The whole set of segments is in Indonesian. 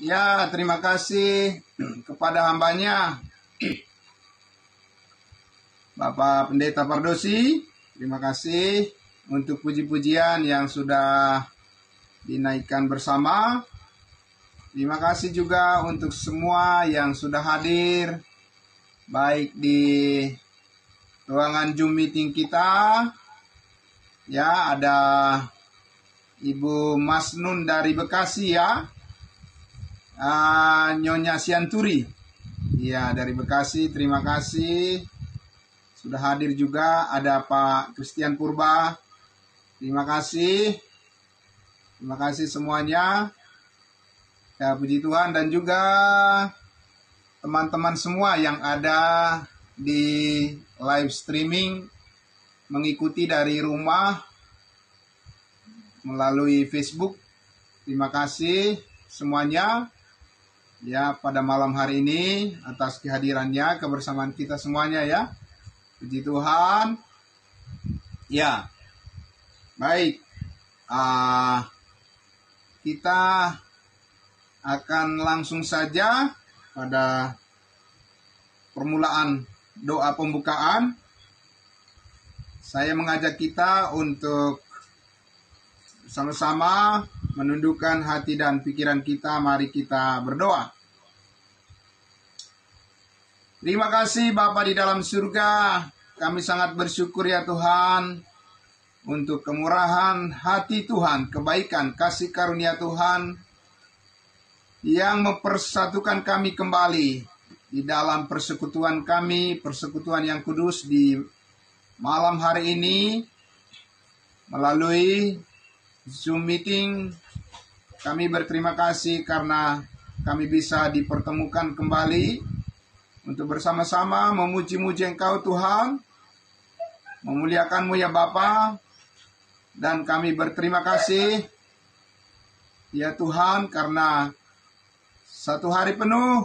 Ya, terima kasih kepada hambanya Bapak Pendeta Pardosi. Terima kasih untuk puji-pujian yang sudah dinaikkan bersama. Terima kasih juga untuk semua yang sudah hadir, baik di ruangan Zoom meeting kita. Ya, ada Ibu Mas Nun dari Bekasi ya. Nyonya Sianturi. Ya, dari Bekasi, terima kasih. Sudah hadir juga ada Pak Christian Purba. Terima kasih. Terima kasih semuanya. Ya, puji Tuhan, dan juga teman-teman semua yang ada di live streaming mengikuti dari rumah melalui Facebook. Terima kasih semuanya ya pada malam hari ini atas kehadirannya, kebersamaan kita semuanya ya. Puji Tuhan. Ya, baik. Kita akan langsung saja pada permulaan doa pembukaan. Saya mengajak kita untuk sama-sama menundukkan hati dan pikiran kita. Mari kita berdoa. Terima kasih Bapa di dalam surga. Kami sangat bersyukur ya Tuhan untuk kemurahan hati Tuhan, kebaikan, kasih karunia Tuhan yang mempersatukan kami kembali di dalam persekutuan kami, persekutuan yang kudus di malam hari ini melalui Zoom meeting. Kami berterima kasih karena kami bisa dipertemukan kembali untuk bersama-sama memuji-muji Engkau Tuhan, memuliakan-Mu ya Bapa, dan kami berterima kasih ya Tuhan karena satu hari penuh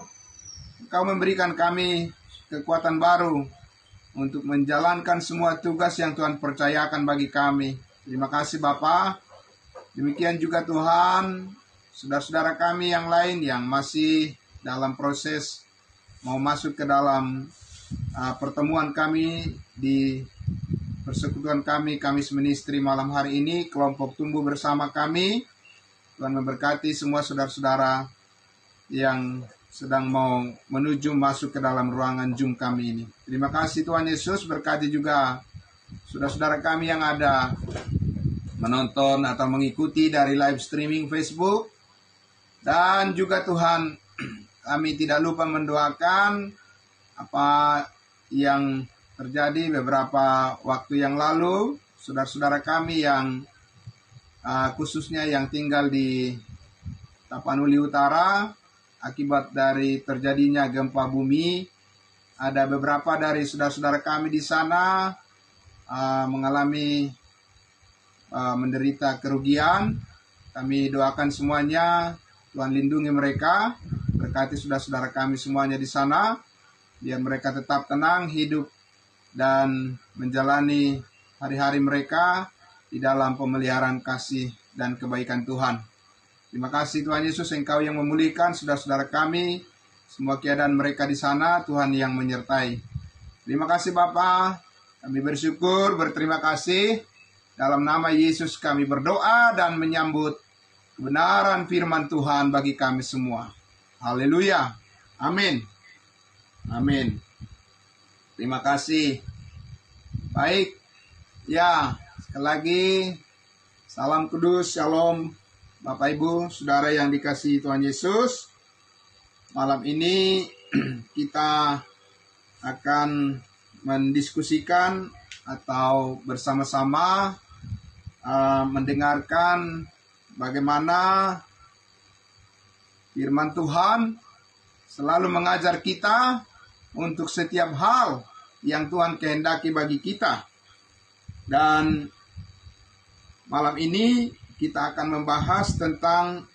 Engkau memberikan kami kekuatan baru untuk menjalankan semua tugas yang Tuhan percayakan bagi kami. Terima kasih Bapa. Demikian juga Tuhan, saudara-saudara kami yang lain yang masih dalam proses mau masuk ke dalam pertemuan kami di persekutuan kami, Kamis Ministry malam hari ini, kelompok tumbuh bersama kami. Tuhan memberkati semua saudara-saudara yang sedang mau menuju masuk ke dalam ruangan Zoom kami ini. Terima kasih Tuhan Yesus, berkati juga saudara-saudara kami yang ada menonton atau mengikuti dari live streaming Facebook. Dan juga Tuhan, kami tidak lupa mendoakan apa yang terjadi beberapa waktu yang lalu. Saudara-saudara kami yang khususnya yang tinggal di Tapanuli Utara, akibat dari terjadinya gempa bumi, ada beberapa dari saudara-saudara kami di sana mengalami menderita kerugian. Kami doakan semuanya, Tuhan lindungi mereka, berkati saudara-saudara kami semuanya di sana, biar mereka tetap tenang, hidup, dan menjalani hari-hari mereka di dalam pemeliharaan kasih dan kebaikan Tuhan. Terima kasih Tuhan Yesus, Engkau yang memulihkan saudara-saudara kami, semua keadaan mereka di sana, Tuhan yang menyertai. Terima kasih Bapa, kami bersyukur, berterima kasih. Dalam nama Yesus kami berdoa dan menyambut kebenaran firman Tuhan bagi kami semua. Haleluya. Amin. Amin. Terima kasih. Baik. Ya, sekali lagi salam kudus, shalom Bapak Ibu, saudara yang dikasihi Tuhan Yesus. Malam ini kita akan mendiskusikan atau bersama-sama mendengarkan bagaimana firman Tuhan selalu mengajar kita untuk setiap hal yang Tuhan kehendaki bagi kita. Dan malam ini kita akan membahas tentang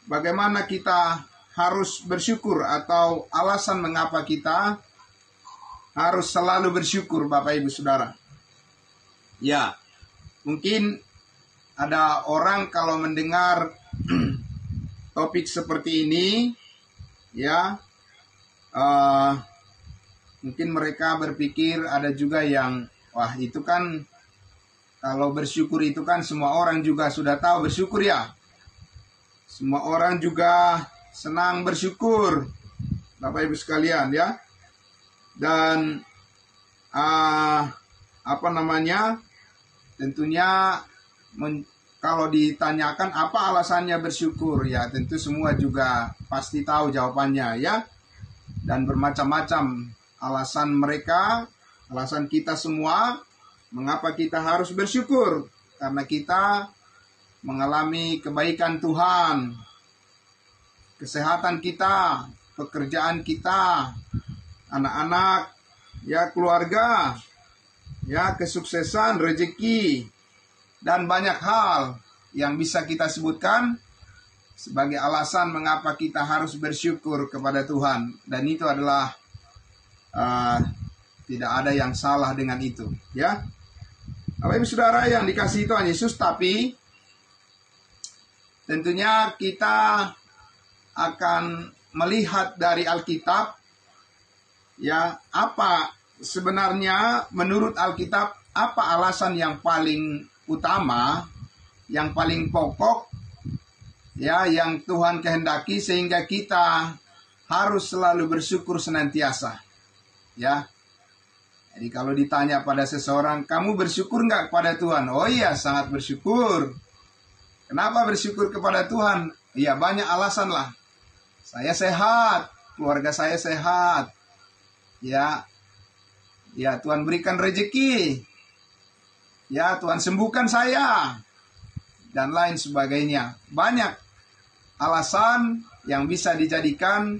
bagaimana kita harus bersyukur atau alasan mengapa kita harus selalu bersyukur Bapak Ibu Saudara. Ya, mungkin ada orang kalau mendengar topik seperti ini, ya, mungkin mereka berpikir ada juga yang, wah itu kan kalau bersyukur itu kan semua orang juga sudah tahu bersyukur ya. Semua orang juga senang bersyukur, Bapak Ibu sekalian ya. Dan tentunya kalau ditanyakan apa alasannya bersyukur, ya tentu semua juga pasti tahu jawabannya ya. Dan bermacam-macam alasan mereka, alasan kita semua, mengapa kita harus bersyukur. Karena kita mengalami kebaikan Tuhan, kesehatan kita, pekerjaan kita, anak-anak, ya keluarga, ya kesuksesan, rezeki, dan banyak hal yang bisa kita sebutkan sebagai alasan mengapa kita harus bersyukur kepada Tuhan. Dan itu adalah tidak ada yang salah dengan itu, ya. Bapak Ibu Saudara yang dikasihi Tuhan Yesus, tapi tentunya kita akan melihat dari Alkitab, ya, apa sebenarnya menurut Alkitab, apa alasan yang paling utama, yang paling pokok, ya, yang Tuhan kehendaki sehingga kita harus selalu bersyukur senantiasa, ya. Jadi kalau ditanya pada seseorang, kamu bersyukur nggak kepada Tuhan? Oh iya, sangat bersyukur. Kenapa bersyukur kepada Tuhan? Ya banyak alasan lah. Saya sehat, keluarga saya sehat, ya, ya Tuhan berikan rezeki, ya Tuhan sembuhkan saya, dan lain sebagainya. Banyak alasan yang bisa dijadikan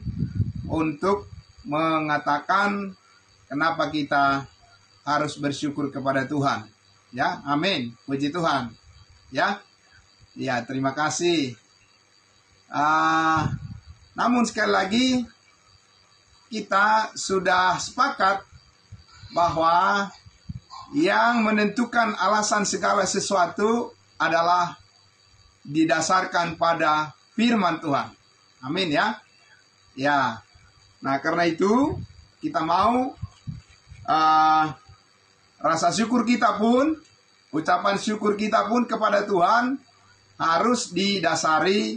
untuk mengatakan kenapa kita harus bersyukur kepada Tuhan. Ya, amin. Puji Tuhan. Ya, ya terima kasih. Namun sekali lagi kita sudah sepakat bahwa yang menentukan alasan segala sesuatu adalah didasarkan pada firman Tuhan. Amin ya. Ya. Nah, karena itu kita mau rasa syukur kita pun, ucapan syukur kita pun kepada Tuhan harus didasari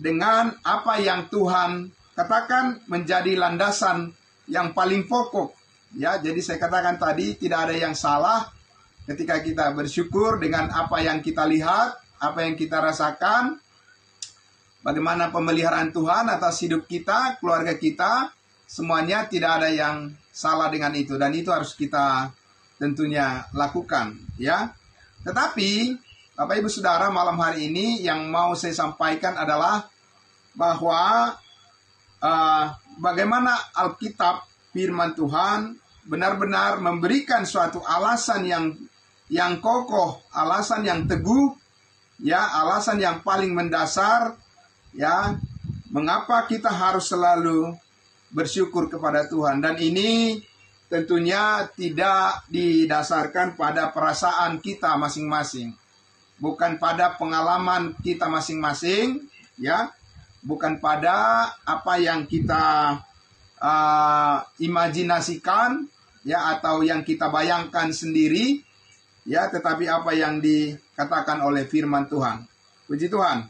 dengan apa yang Tuhan katakan menjadi landasan yang paling pokok. Ya, jadi saya katakan tadi tidak ada yang salah ketika kita bersyukur dengan apa yang kita lihat, apa yang kita rasakan, bagaimana pemeliharaan Tuhan atas hidup kita, keluarga kita, semuanya tidak ada yang salah dengan itu, dan itu harus kita tentunya lakukan, ya. Tetapi Bapak Ibu Saudara, malam hari ini yang mau saya sampaikan adalah bahwa bagaimana Alkitab firman Tuhan benar-benar memberikan suatu alasan yang kokoh, alasan yang teguh, ya, alasan yang paling mendasar, ya, mengapa kita harus selalu bersyukur kepada Tuhan. Dan ini tentunya tidak didasarkan pada perasaan kita masing-masing, bukan pada pengalaman kita masing-masing, ya, bukan pada apa yang kita imajinasikan, ya, atau yang kita bayangkan sendiri, ya, tetapi apa yang dikatakan oleh firman Tuhan. Puji Tuhan.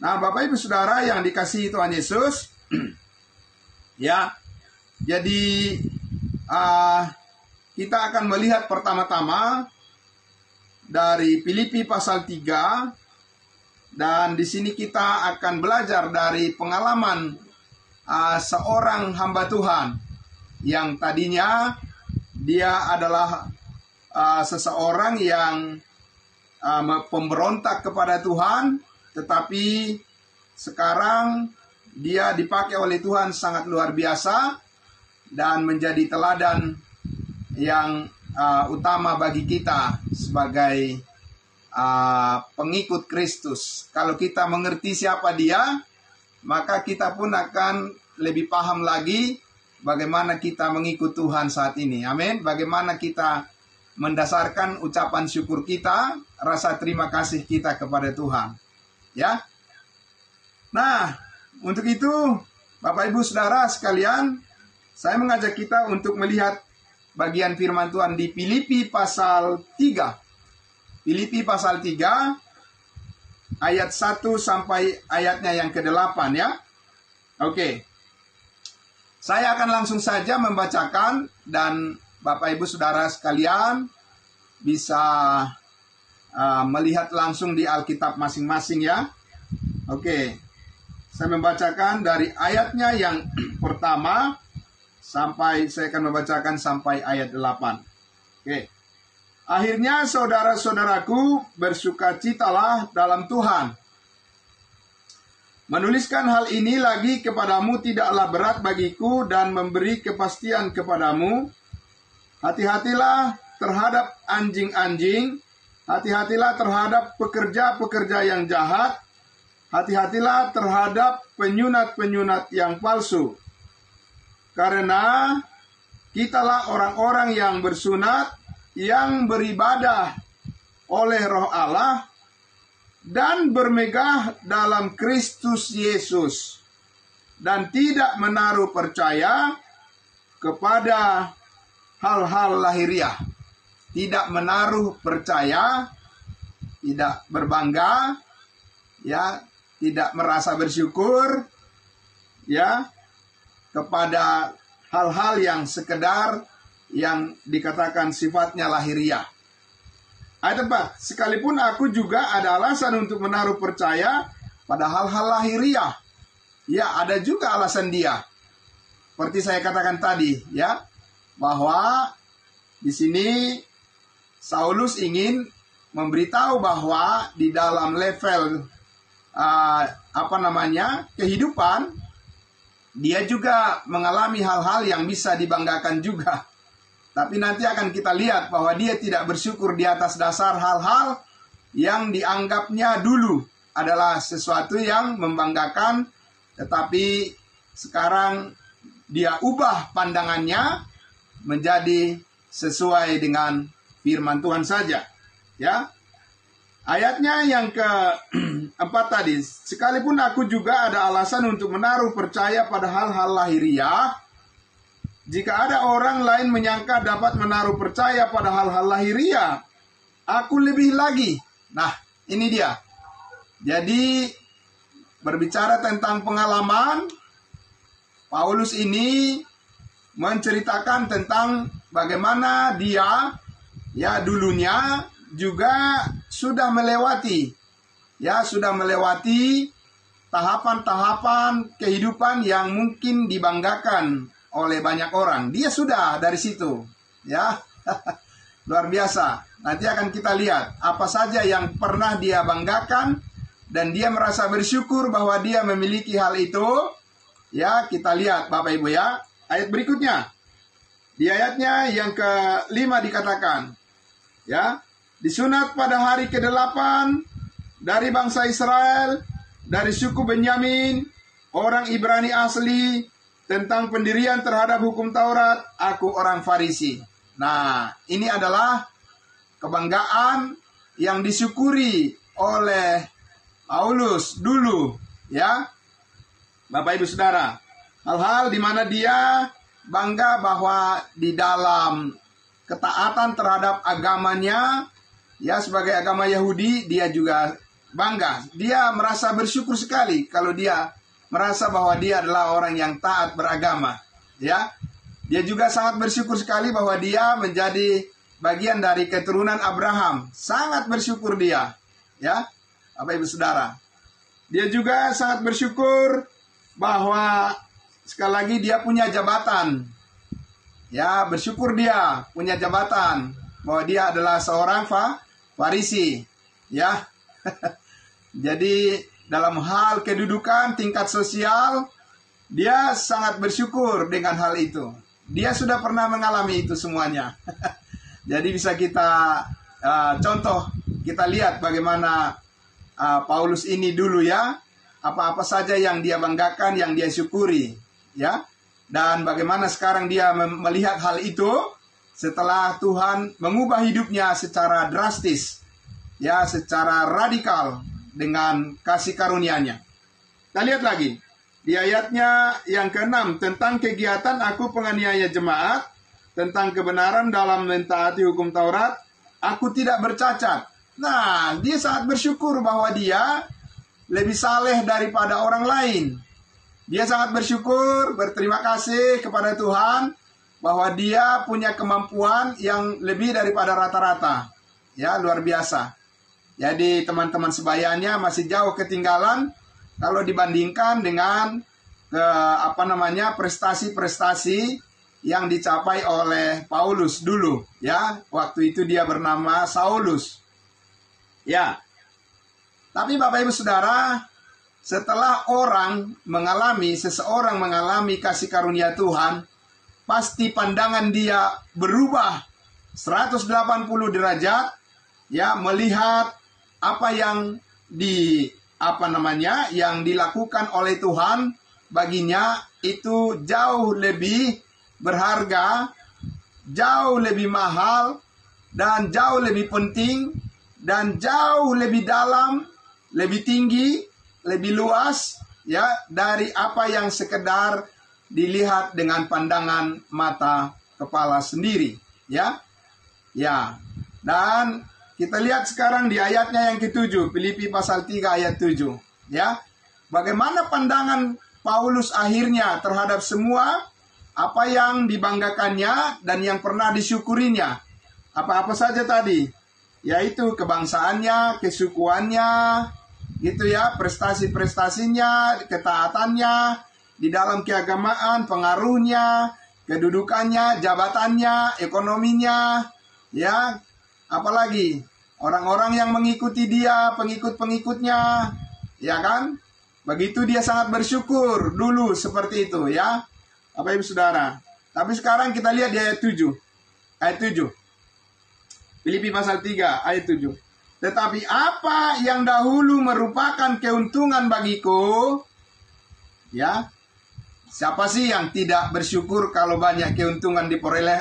Nah, Bapak Ibu Saudara yang dikasihi Tuhan Yesus, ya, jadi kita akan melihat pertama-tama dari Filipi pasal 3, dan di sini kita akan belajar dari pengalaman seorang hamba Tuhan yang tadinya dia adalah seseorang yang pemberontak kepada Tuhan, tetapi sekarang dia dipakai oleh Tuhan sangat luar biasa dan menjadi teladan yang utama bagi kita sebagai pengikut Kristus. Kalau kita mengerti siapa dia, maka kita pun akan lebih paham lagi bagaimana kita mengikut Tuhan saat ini. Amin. Bagaimana kita mendasarkan ucapan syukur kita, rasa terima kasih kita kepada Tuhan. Ya. Nah, untuk itu Bapak Ibu Saudara sekalian, saya mengajak kita untuk melihat bagian firman Tuhan di Filipi pasal 3. Filipi pasal 3 ayat 1 sampai ayatnya yang ke-8 ya. Oke. Saya akan langsung saja membacakan dan Bapak Ibu Saudara sekalian bisa melihat langsung di Alkitab masing-masing ya. Oke. Saya membacakan dari ayatnya yang pertama sampai saya akan membacakan sampai ayat 8. Oke. Akhirnya saudara-saudaraku, bersukacitalah dalam Tuhan. Menuliskan hal ini lagi kepadamu tidaklah berat bagiku dan memberi kepastian kepadamu. Hati-hatilah terhadap anjing-anjing, hati-hatilah terhadap pekerja-pekerja yang jahat, hati-hatilah terhadap penyunat-penyunat yang palsu. Karena kitalah orang-orang yang bersunat, yang beribadah oleh Roh Allah, dan bermegah dalam Kristus Yesus, dan tidak menaruh percaya kepada hal-hal lahiriah. Tidak menaruh percaya, tidak berbangga, ya, tidak merasa bersyukur, ya, kepada hal-hal yang sekedar yang dikatakan sifatnya lahiriah. Ayat 4, sekalipun aku juga ada alasan untuk menaruh percaya pada hal-hal lahiriah. Ya, ada juga alasan dia. Seperti saya katakan tadi, ya, bahwa di sini Saulus ingin memberitahu bahwa di dalam level kehidupan, dia juga mengalami hal-hal yang bisa dibanggakan juga. Tapi nanti akan kita lihat bahwa dia tidak bersyukur di atas dasar hal-hal yang dianggapnya dulu adalah sesuatu yang membanggakan, tetapi sekarang dia ubah pandangannya menjadi sesuai dengan firman Tuhan saja. Ya. Ayatnya yang keempat tadi, sekalipun aku juga ada alasan untuk menaruh percaya pada hal-hal lahiriah, jika ada orang lain menyangka dapat menaruh percaya pada hal-hal lahiriah, aku lebih lagi. Nah, ini dia. Jadi, berbicara tentang pengalaman, Paulus ini menceritakan tentang bagaimana dia, ya, dulunya juga sudah melewati tahapan-tahapan kehidupan yang mungkin dibanggakan oleh banyak orang. Dia sudah dari situ, ya. Luar biasa. Nanti akan kita lihat apa saja yang pernah dia banggakan dan dia merasa bersyukur bahwa dia memiliki hal itu. Ya, kita lihat Bapak Ibu ya. Ayat berikutnya. Di ayatnya yang ke-5 dikatakan, ya, disunat pada hari ke-8 dari bangsa Israel, dari suku Benyamin, orang Ibrani asli, tentang pendirian terhadap hukum Taurat, aku orang Farisi. Nah, ini adalah kebanggaan yang disyukuri oleh Paulus dulu, ya. Bapak Ibu Saudara, hal-hal di mana dia bangga bahwa di dalam ketaatan terhadap agamanya, ya, sebagai agama Yahudi, dia juga bangga. Dia merasa bersyukur sekali kalau dia merasa bahwa dia adalah orang yang taat beragama, ya. Dia juga sangat bersyukur sekali bahwa dia menjadi bagian dari keturunan Abraham. Sangat bersyukur dia, ya, Bapak Ibu Saudara. Dia juga sangat bersyukur bahwa sekali lagi dia punya jabatan. Ya, bersyukur dia punya jabatan, bahwa dia adalah seorang Farisi, ya. Jadi dalam hal kedudukan, tingkat sosial, dia sangat bersyukur dengan hal itu. Dia sudah pernah mengalami itu semuanya. Jadi bisa kita contoh, kita lihat bagaimana Paulus ini dulu, ya. Apa-apa saja yang dia banggakan, yang dia syukuri, ya. Dan bagaimana sekarang dia melihat hal itu setelah Tuhan mengubah hidupnya secara drastis, ya, secara radikal dengan kasih karunia-Nya. Kita lihat lagi. Di ayatnya yang ke-6, tentang kegiatan aku penganiaya jemaat, tentang kebenaran dalam mentaati hukum Taurat, aku tidak bercacat. Nah, dia sangat bersyukur bahwa dia lebih saleh daripada orang lain. Dia sangat bersyukur, berterima kasih kepada Tuhan bahwa dia punya kemampuan yang lebih daripada rata-rata. Ya, luar biasa. Jadi teman-teman sebayanya masih jauh ketinggalan kalau dibandingkan dengan prestasi-prestasi yang dicapai oleh Paulus dulu, ya. Waktu itu dia bernama Saulus. Ya. Tapi Bapak Ibu Saudara, setelah seseorang mengalami kasih karunia Tuhan, pasti pandangan dia berubah 180 derajat, ya, melihat apa yang yang dilakukan oleh Tuhan baginya itu jauh lebih berharga, jauh lebih mahal, dan jauh lebih penting, dan jauh lebih dalam, lebih tinggi, lebih luas, ya, dari apa yang sekedar dilihat dengan pandangan mata kepala sendiri, ya. Ya. Dan kita lihat sekarang di ayatnya yang ke-7, Filipi pasal 3 ayat 7, ya. Bagaimana pandangan Paulus akhirnya terhadap semua apa yang dibanggakannya dan yang pernah disyukurinya. Apa-apa saja tadi, yaitu kebangsaannya, kesukuannya, gitu ya, prestasi-prestasinya, ketaatannya di dalam keagamaan, pengaruhnya, kedudukannya, jabatannya, ekonominya, ya. Apalagi orang-orang yang mengikuti dia, pengikut-pengikutnya, ya kan? Begitu dia sangat bersyukur dulu seperti itu, ya. Bapak Ibu Saudara. Tapi sekarang kita lihat di ayat 7. Ayat 7. Filipi pasal 3 ayat 7. Tetapi apa yang dahulu merupakan keuntungan bagiku, ya. Siapa sih yang tidak bersyukur kalau banyak keuntungan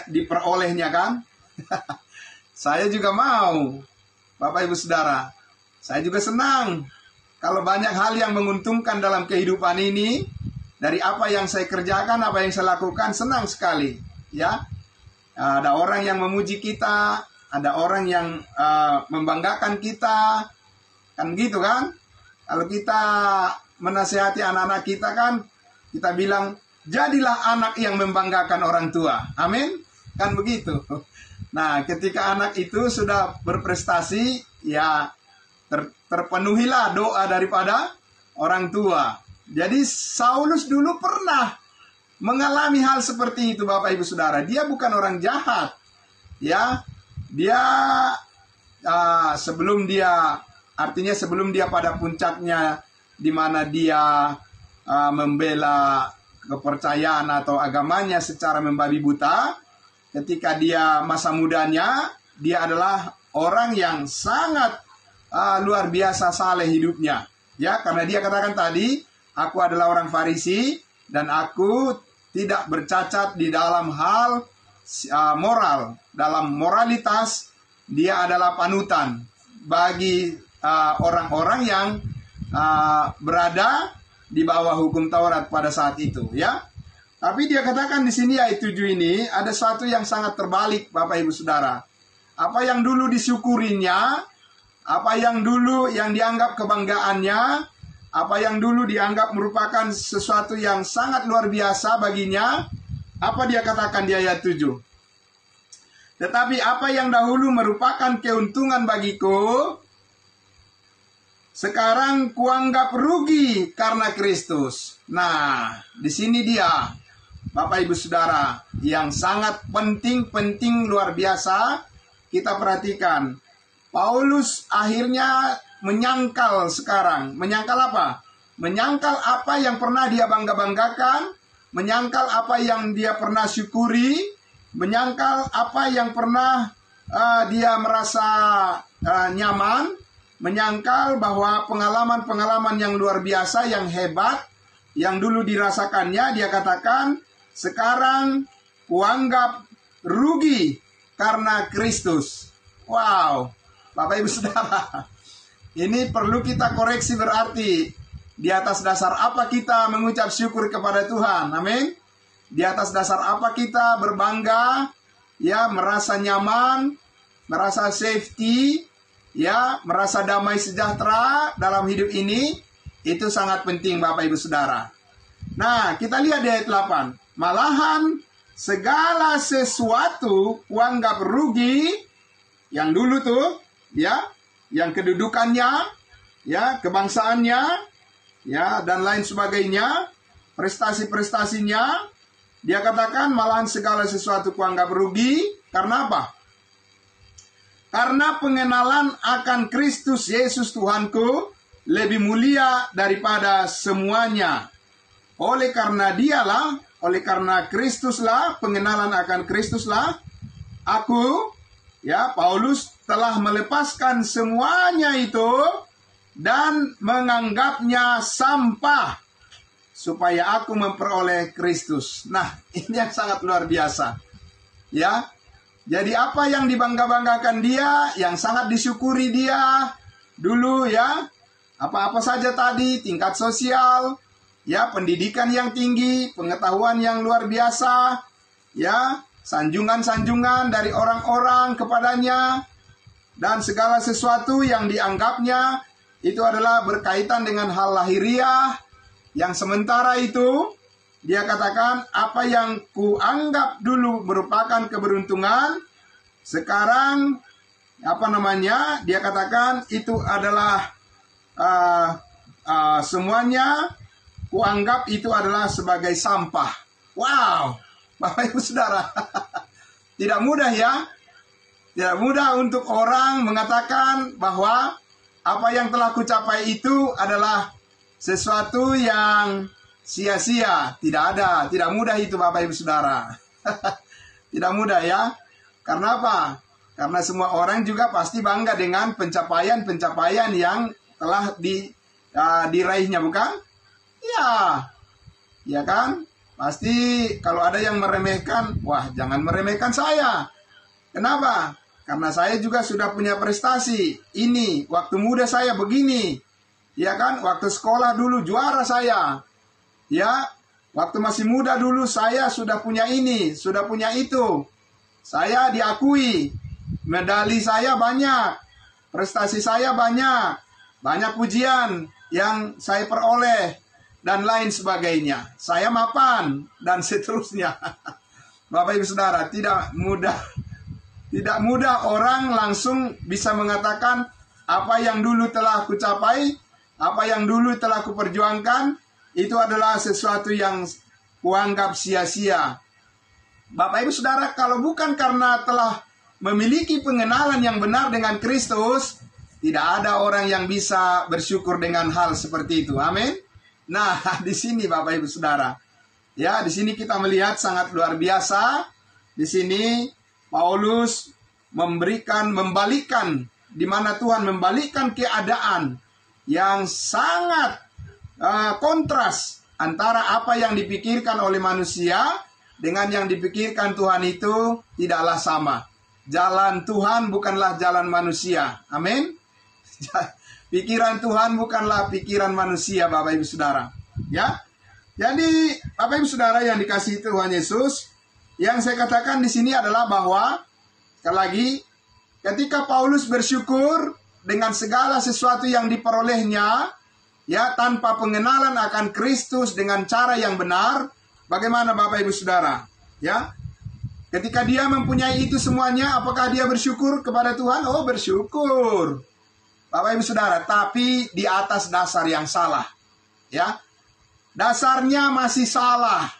diperolehnya, kan? Saya juga mau, Bapak Ibu Saudara. Saya juga senang kalau banyak hal yang menguntungkan dalam kehidupan ini. Dari apa yang saya kerjakan, apa yang saya lakukan, senang sekali, ya. Ada orang yang memuji kita, ada orang yang membanggakan kita, kan gitu kan. Kalau kita menasihati anak-anak kita, kan kita bilang, jadilah anak yang membanggakan orang tua. Amin. Kan begitu. Nah, ketika anak itu sudah berprestasi, ya terpenuhilah doa daripada orang tua. Jadi Saulus dulu pernah mengalami hal seperti itu, Bapak Ibu Saudara. Dia bukan orang jahat, ya. Dia sebelum dia pada puncaknya, di mana dia membela kepercayaan atau agamanya secara membabi buta. Ketika dia masa mudanya, dia adalah orang yang sangat luar biasa saleh hidupnya. Ya, karena dia katakan tadi, aku adalah orang Farisi dan aku tidak bercacat di dalam hal moral. Dalam moralitas, dia adalah panutan bagi orang-orang yang berada di bawah hukum Taurat pada saat itu, ya. Tapi dia katakan di sini ayat 7 ini ada sesuatu yang sangat terbalik, Bapak Ibu Saudara. Apa yang dulu disyukurinya, apa yang dulu yang dianggap kebanggaannya, apa yang dulu dianggap merupakan sesuatu yang sangat luar biasa baginya, apa dia katakan di ayat 7? Tetapi apa yang dahulu merupakan keuntungan bagiku, sekarang kuanggap rugi karena Kristus. Nah, di sini dia, Bapak Ibu Saudara, yang sangat penting luar biasa kita perhatikan. Paulus akhirnya menyangkal sekarang. Menyangkal apa? Menyangkal apa yang pernah dia bangga-banggakan, menyangkal apa yang dia pernah syukuri, menyangkal apa yang pernah dia merasa nyaman, menyangkal bahwa pengalaman-pengalaman yang luar biasa, yang hebat, yang dulu dirasakannya, dia katakan, sekarang kuanggap rugi karena Kristus. Wow, Bapak Ibu Saudara, ini perlu kita koreksi berarti. Di atas dasar apa kita mengucap syukur kepada Tuhan? Amin. Di atas dasar apa kita berbangga, ya, merasa nyaman, merasa safety, ya, merasa damai sejahtera dalam hidup ini. Itu sangat penting Bapak Ibu Saudara. Nah, kita lihat di ayat 8. Malahan segala sesuatu kuanggap rugi, yang dulu tuh, ya, yang kedudukannya, ya, kebangsaannya, ya, dan lain sebagainya, prestasi-prestasinya, dia katakan malahan segala sesuatu kuanggap rugi. Karena apa? Karena pengenalan akan Kristus Yesus Tuhanku lebih mulia daripada semuanya. Oleh karena dialah, oleh karena Kristuslah, pengenalan akan Kristuslah, aku, ya, Paulus telah melepaskan semuanya itu dan menganggapnya sampah supaya aku memperoleh Kristus. Nah, ini yang sangat luar biasa. Ya. Jadi apa yang dibangga-banggakan dia, yang sangat disyukuri dia dulu, ya. Apa-apa saja tadi, tingkat sosial, ya, pendidikan yang tinggi, pengetahuan yang luar biasa, ya, sanjungan-sanjungan dari orang-orang kepadanya, dan segala sesuatu yang dianggapnya itu adalah berkaitan dengan hal lahiriah, yang sementara itu, dia katakan, apa yang kuanggap dulu merupakan keberuntungan, sekarang, dia katakan, itu adalah semuanya kuanggap itu adalah sebagai sampah. Wow, Bapak Ibu Saudara. Tidak mudah ya. Tidak mudah untuk orang mengatakan bahwa apa yang telah kucapai itu adalah sesuatu yang sia-sia. Tidak ada. Tidak mudah itu Bapak Ibu Saudara. Tidak mudah ya. Karena apa? Karena semua orang juga pasti bangga dengan pencapaian-pencapaian yang telah diraihnya, bukan? Ya, ya kan? Pasti kalau ada yang meremehkan, wah jangan meremehkan saya. Kenapa? Karena saya juga sudah punya prestasi. Ini, waktu muda saya begini. Ya kan? Waktu sekolah dulu juara saya. Ya, waktu masih muda dulu saya sudah punya ini, sudah punya itu. Saya diakui. Medali saya banyak. Prestasi saya banyak. Banyak pujian yang saya peroleh dan lain sebagainya. Saya mapan dan seterusnya. Bapak Ibu Saudara, tidak mudah orang langsung bisa mengatakan apa yang dulu telah kucapai, apa yang dulu telah kuperjuangkan, itu adalah sesuatu yang kuanggap sia-sia. Bapak Ibu Saudara, kalau bukan karena telah memiliki pengenalan yang benar dengan Kristus, tidak ada orang yang bisa bersyukur dengan hal seperti itu. Amin. Nah, di sini Bapak Ibu Saudara, ya, di sini kita melihat sangat luar biasa. Di sini Paulus membalikkan, di mana Tuhan membalikkan keadaan yang sangat kontras antara apa yang dipikirkan oleh manusia dengan yang dipikirkan Tuhan itu tidaklah sama. Jalan Tuhan bukanlah jalan manusia. Amin. Pikiran Tuhan bukanlah pikiran manusia, Bapak Ibu Saudara. Ya. Jadi, Bapak Ibu Saudara yang dikasihi Tuhan Yesus, yang saya katakan di sini adalah bahwa sekali lagi, ketika Paulus bersyukur dengan segala sesuatu yang diperolehnya, ya, tanpa pengenalan akan Kristus dengan cara yang benar, bagaimana Bapak Ibu Saudara? Ya. Ketika dia mempunyai itu semuanya, apakah dia bersyukur kepada Tuhan? Oh, bersyukur. Bapak Ibu Saudara, tapi di atas dasar yang salah. Ya. Dasarnya masih salah.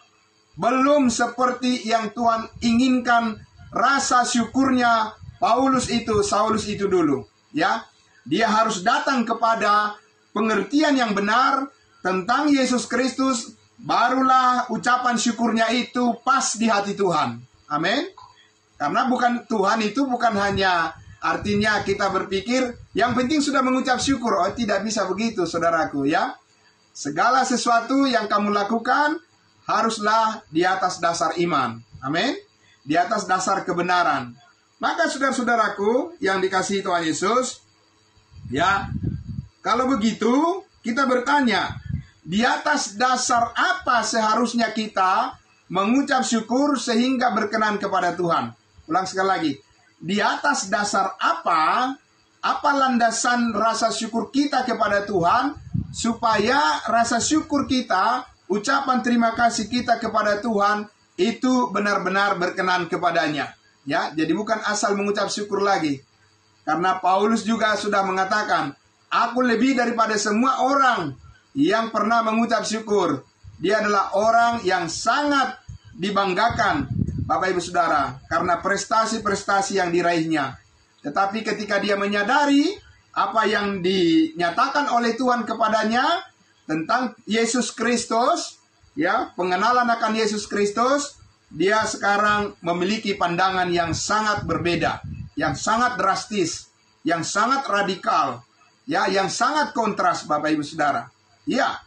Belum seperti yang Tuhan inginkan rasa syukurnya Saulus itu dulu. Ya. Dia harus datang kepada pengertian yang benar tentang Yesus Kristus, barulah ucapan syukurnya itu pas di hati Tuhan. Amin. Karena Tuhan itu bukan hanya artinya kita berpikir, yang penting sudah mengucap syukur. Oh, tidak bisa begitu, saudaraku, ya. Segala sesuatu yang kamu lakukan haruslah di atas dasar iman. Amin. Di atas dasar kebenaran. Maka saudara-saudaraku yang dikasihi Tuhan Yesus, ya, kalau begitu kita bertanya, di atas dasar apa seharusnya kita mengucap syukur sehingga berkenan kepada Tuhan? Ulang sekali lagi. Di atas dasar apa landasan rasa syukur kita kepada Tuhan, supaya rasa syukur kita, ucapan terima kasih kita kepada Tuhan, itu benar-benar berkenan kepadanya. Ya, jadi bukan asal mengucap syukur lagi. Karena Paulus juga sudah mengatakan, aku lebih daripada semua orang yang pernah mengucap syukur. Dia adalah orang yang sangat dibanggakan, Bapak Ibu Saudara, karena prestasi-prestasi yang diraihnya. Tetapi ketika dia menyadari apa yang dinyatakan oleh Tuhan kepadanya tentang Yesus Kristus, ya, pengenalan akan Yesus Kristus, dia sekarang memiliki pandangan yang sangat berbeda, yang sangat drastis, yang sangat radikal, ya, yang sangat kontras, Bapak Ibu Saudara. Ya.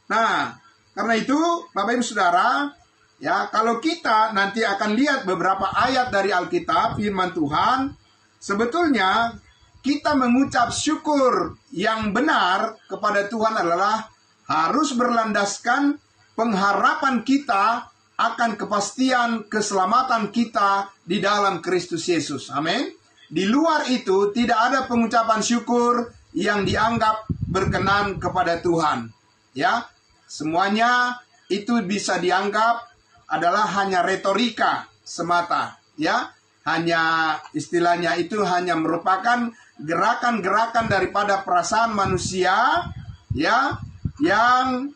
Nah, karena itu Bapak Ibu Saudara, ya, kalau kita nanti akan lihat beberapa ayat dari Alkitab, firman Tuhan, sebetulnya kita mengucap syukur yang benar kepada Tuhan adalah harus berlandaskan pengharapan kita akan kepastian keselamatan kita di dalam Kristus Yesus. Amin. Di luar itu tidak ada pengucapan syukur yang dianggap berkenan kepada Tuhan. Ya, semuanya itu bisa dianggap adalah hanya retorika semata, ya, hanya istilahnya itu hanya merupakan gerakan-gerakan daripada perasaan manusia, ya, yang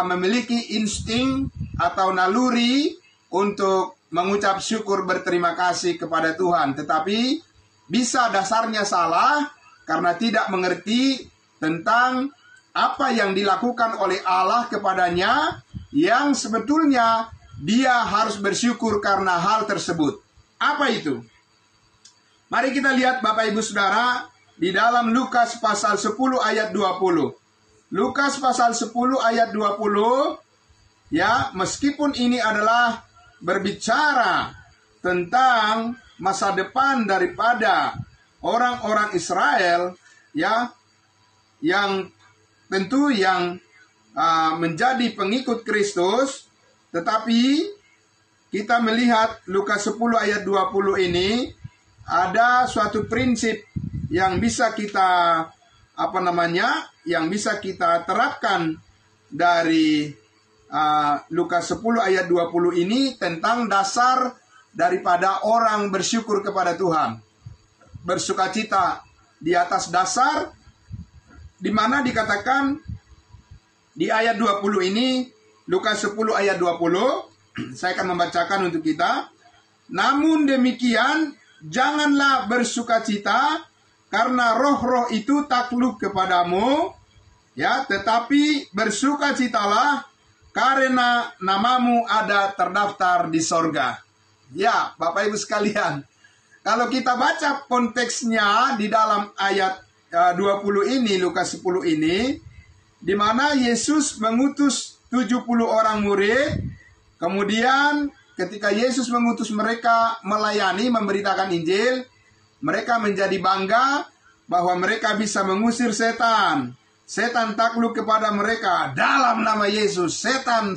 memiliki insting atau naluri untuk mengucap syukur berterima kasih kepada Tuhan, tetapi bisa dasarnya salah karena tidak mengerti tentang apa yang dilakukan oleh Allah kepadanya, yang sebetulnya dia harus bersyukur karena hal tersebut. Apa itu? Mari kita lihat Bapak Ibu Saudara di dalam Lukas pasal 10 ayat 20. Lukas pasal 10 ayat 20, ya, meskipun ini adalah berbicara tentang masa depan daripada orang-orang Israel, ya, yang tentu yang menjadi pengikut Kristus. Tetapi kita melihat Lukas 10 ayat 20 ini ada suatu prinsip yang bisa kita yang bisa kita terapkan dari Lukas 10 ayat 20 ini tentang dasar daripada orang bersyukur kepada Tuhan. Bersukacita di atas dasar, di mana dikatakan di ayat 20 ini, Lukas 10 ayat 20, saya akan membacakan untuk kita. Namun demikian, janganlah bersukacita karena roh-roh itu takluk kepadamu, ya, tetapi bersukacitalah karena namamu ada terdaftar di sorga. Ya, Bapak Ibu sekalian, kalau kita baca konteksnya di dalam ayat 20 ini, Lukas 10 ini, di mana Yesus mengutus 70 orang murid. Kemudian ketika Yesus mengutus mereka melayani, memberitakan Injil, mereka menjadi bangga bahwa mereka bisa mengusir setan. Setan takluk kepada mereka dalam nama Yesus. Setan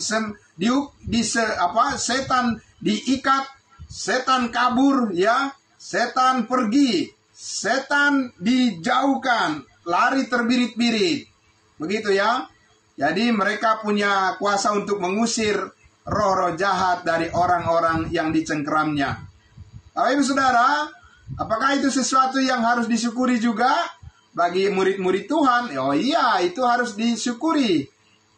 diikat, setan kabur, ya, setan pergi, setan dijauhkan, lari terbirit-birit. Begitu, ya. Jadi mereka punya kuasa untuk mengusir roh-roh jahat dari orang-orang yang dicengkeramnya. Bapak Ibu Saudara, apakah itu sesuatu yang harus disyukuri juga bagi murid-murid Tuhan? Oh iya, itu harus disyukuri.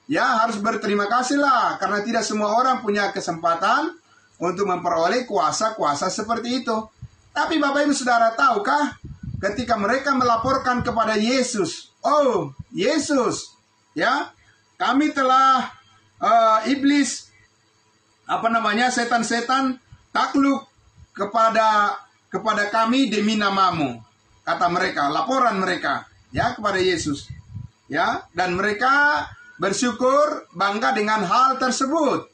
Ya, harus berterima kasihlah, karena tidak semua orang punya kesempatan untuk memperoleh kuasa-kuasa seperti itu. Tapi Bapak Ibu Saudara, tahukah ketika mereka melaporkan kepada Yesus, oh Yesus, ya, kami telah iblis, setan-setan takluk kepada kami demi namamu, kata mereka, laporan mereka, ya, kepada Yesus, ya, dan mereka bersyukur, bangga dengan hal tersebut.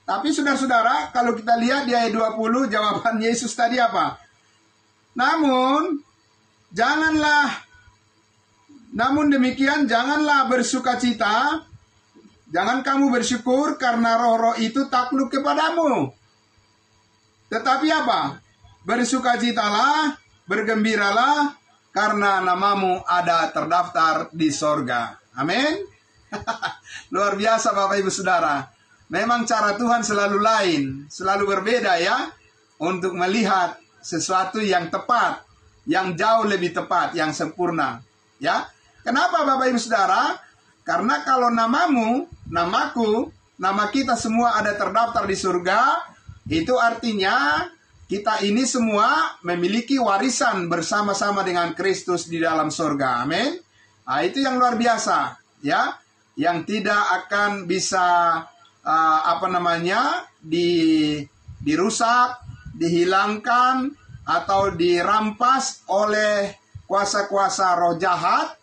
Tapi saudara-saudara, kalau kita lihat di ayat 20, jawaban Yesus tadi apa? Namun demikian janganlah bersukacita Jangan kamu bersyukur karena roh-roh itu takluk kepadamu. Tetapi apa? Bersukacitalah, bergembiralah, karena namamu ada terdaftar di sorga. Amin. Luar biasa Bapak Ibu Saudara. Memang cara Tuhan selalu lain, selalu berbeda ya, untuk melihat sesuatu yang tepat, yang jauh lebih tepat, yang sempurna. Ya, kenapa Bapak Ibu Saudara? Karena kalau namamu, namaku, nama kita semua ada terdaftar di surga, itu artinya kita ini semua memiliki warisan bersama-sama dengan Kristus di dalam surga. Amin. Nah, itu yang luar biasa, ya, yang tidak akan bisa dirusak, dihilangkan, atau dirampas oleh kuasa-kuasa roh jahat,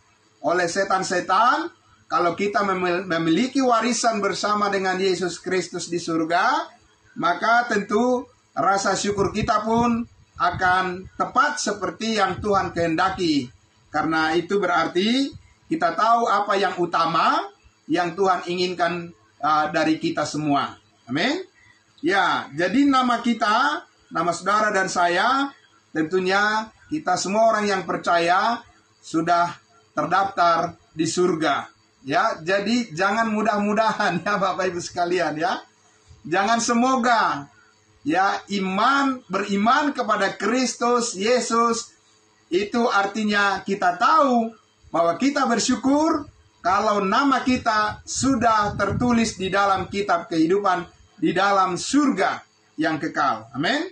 oleh setan-setan. Kalau kita memiliki warisan bersama dengan Yesus Kristus di surga, maka tentu rasa syukur kita pun akan tepat seperti yang Tuhan kehendaki. Karena itu berarti kita tahu apa yang utama, yang Tuhan inginkan dari kita semua. Amin. Ya, jadi nama kita, nama saudara dan saya, tentunya kita semua orang yang percaya sudah terdaftar di surga. Ya, jadi jangan mudah-mudahan ya Bapak Ibu sekalian ya. Jangan semoga ya, beriman kepada Kristus Yesus itu artinya kita tahu bahwa kita bersyukur kalau nama kita sudah tertulis di dalam kitab kehidupan di dalam surga yang kekal. Amin.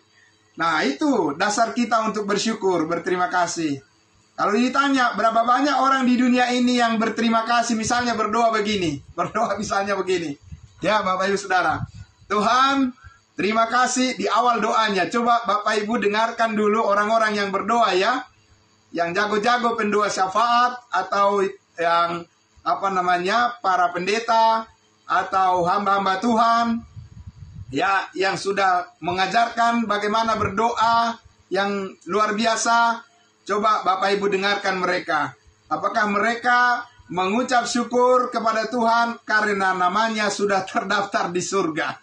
Nah, itu dasar kita untuk bersyukur, berterima kasih. Kalau ditanya berapa banyak orang di dunia ini yang berterima kasih, misalnya berdoa begini, ya Bapak Ibu Saudara, Tuhan terima kasih di awal doanya. Coba Bapak Ibu dengarkan dulu orang-orang yang berdoa ya, yang jago-jago pendoa syafaat, atau yang para pendeta atau hamba-hamba Tuhan ya, yang sudah mengajarkan bagaimana berdoa yang luar biasa. Coba Bapak Ibu dengarkan mereka. Apakah mereka mengucap syukur kepada Tuhan karena namanya sudah terdaftar di surga?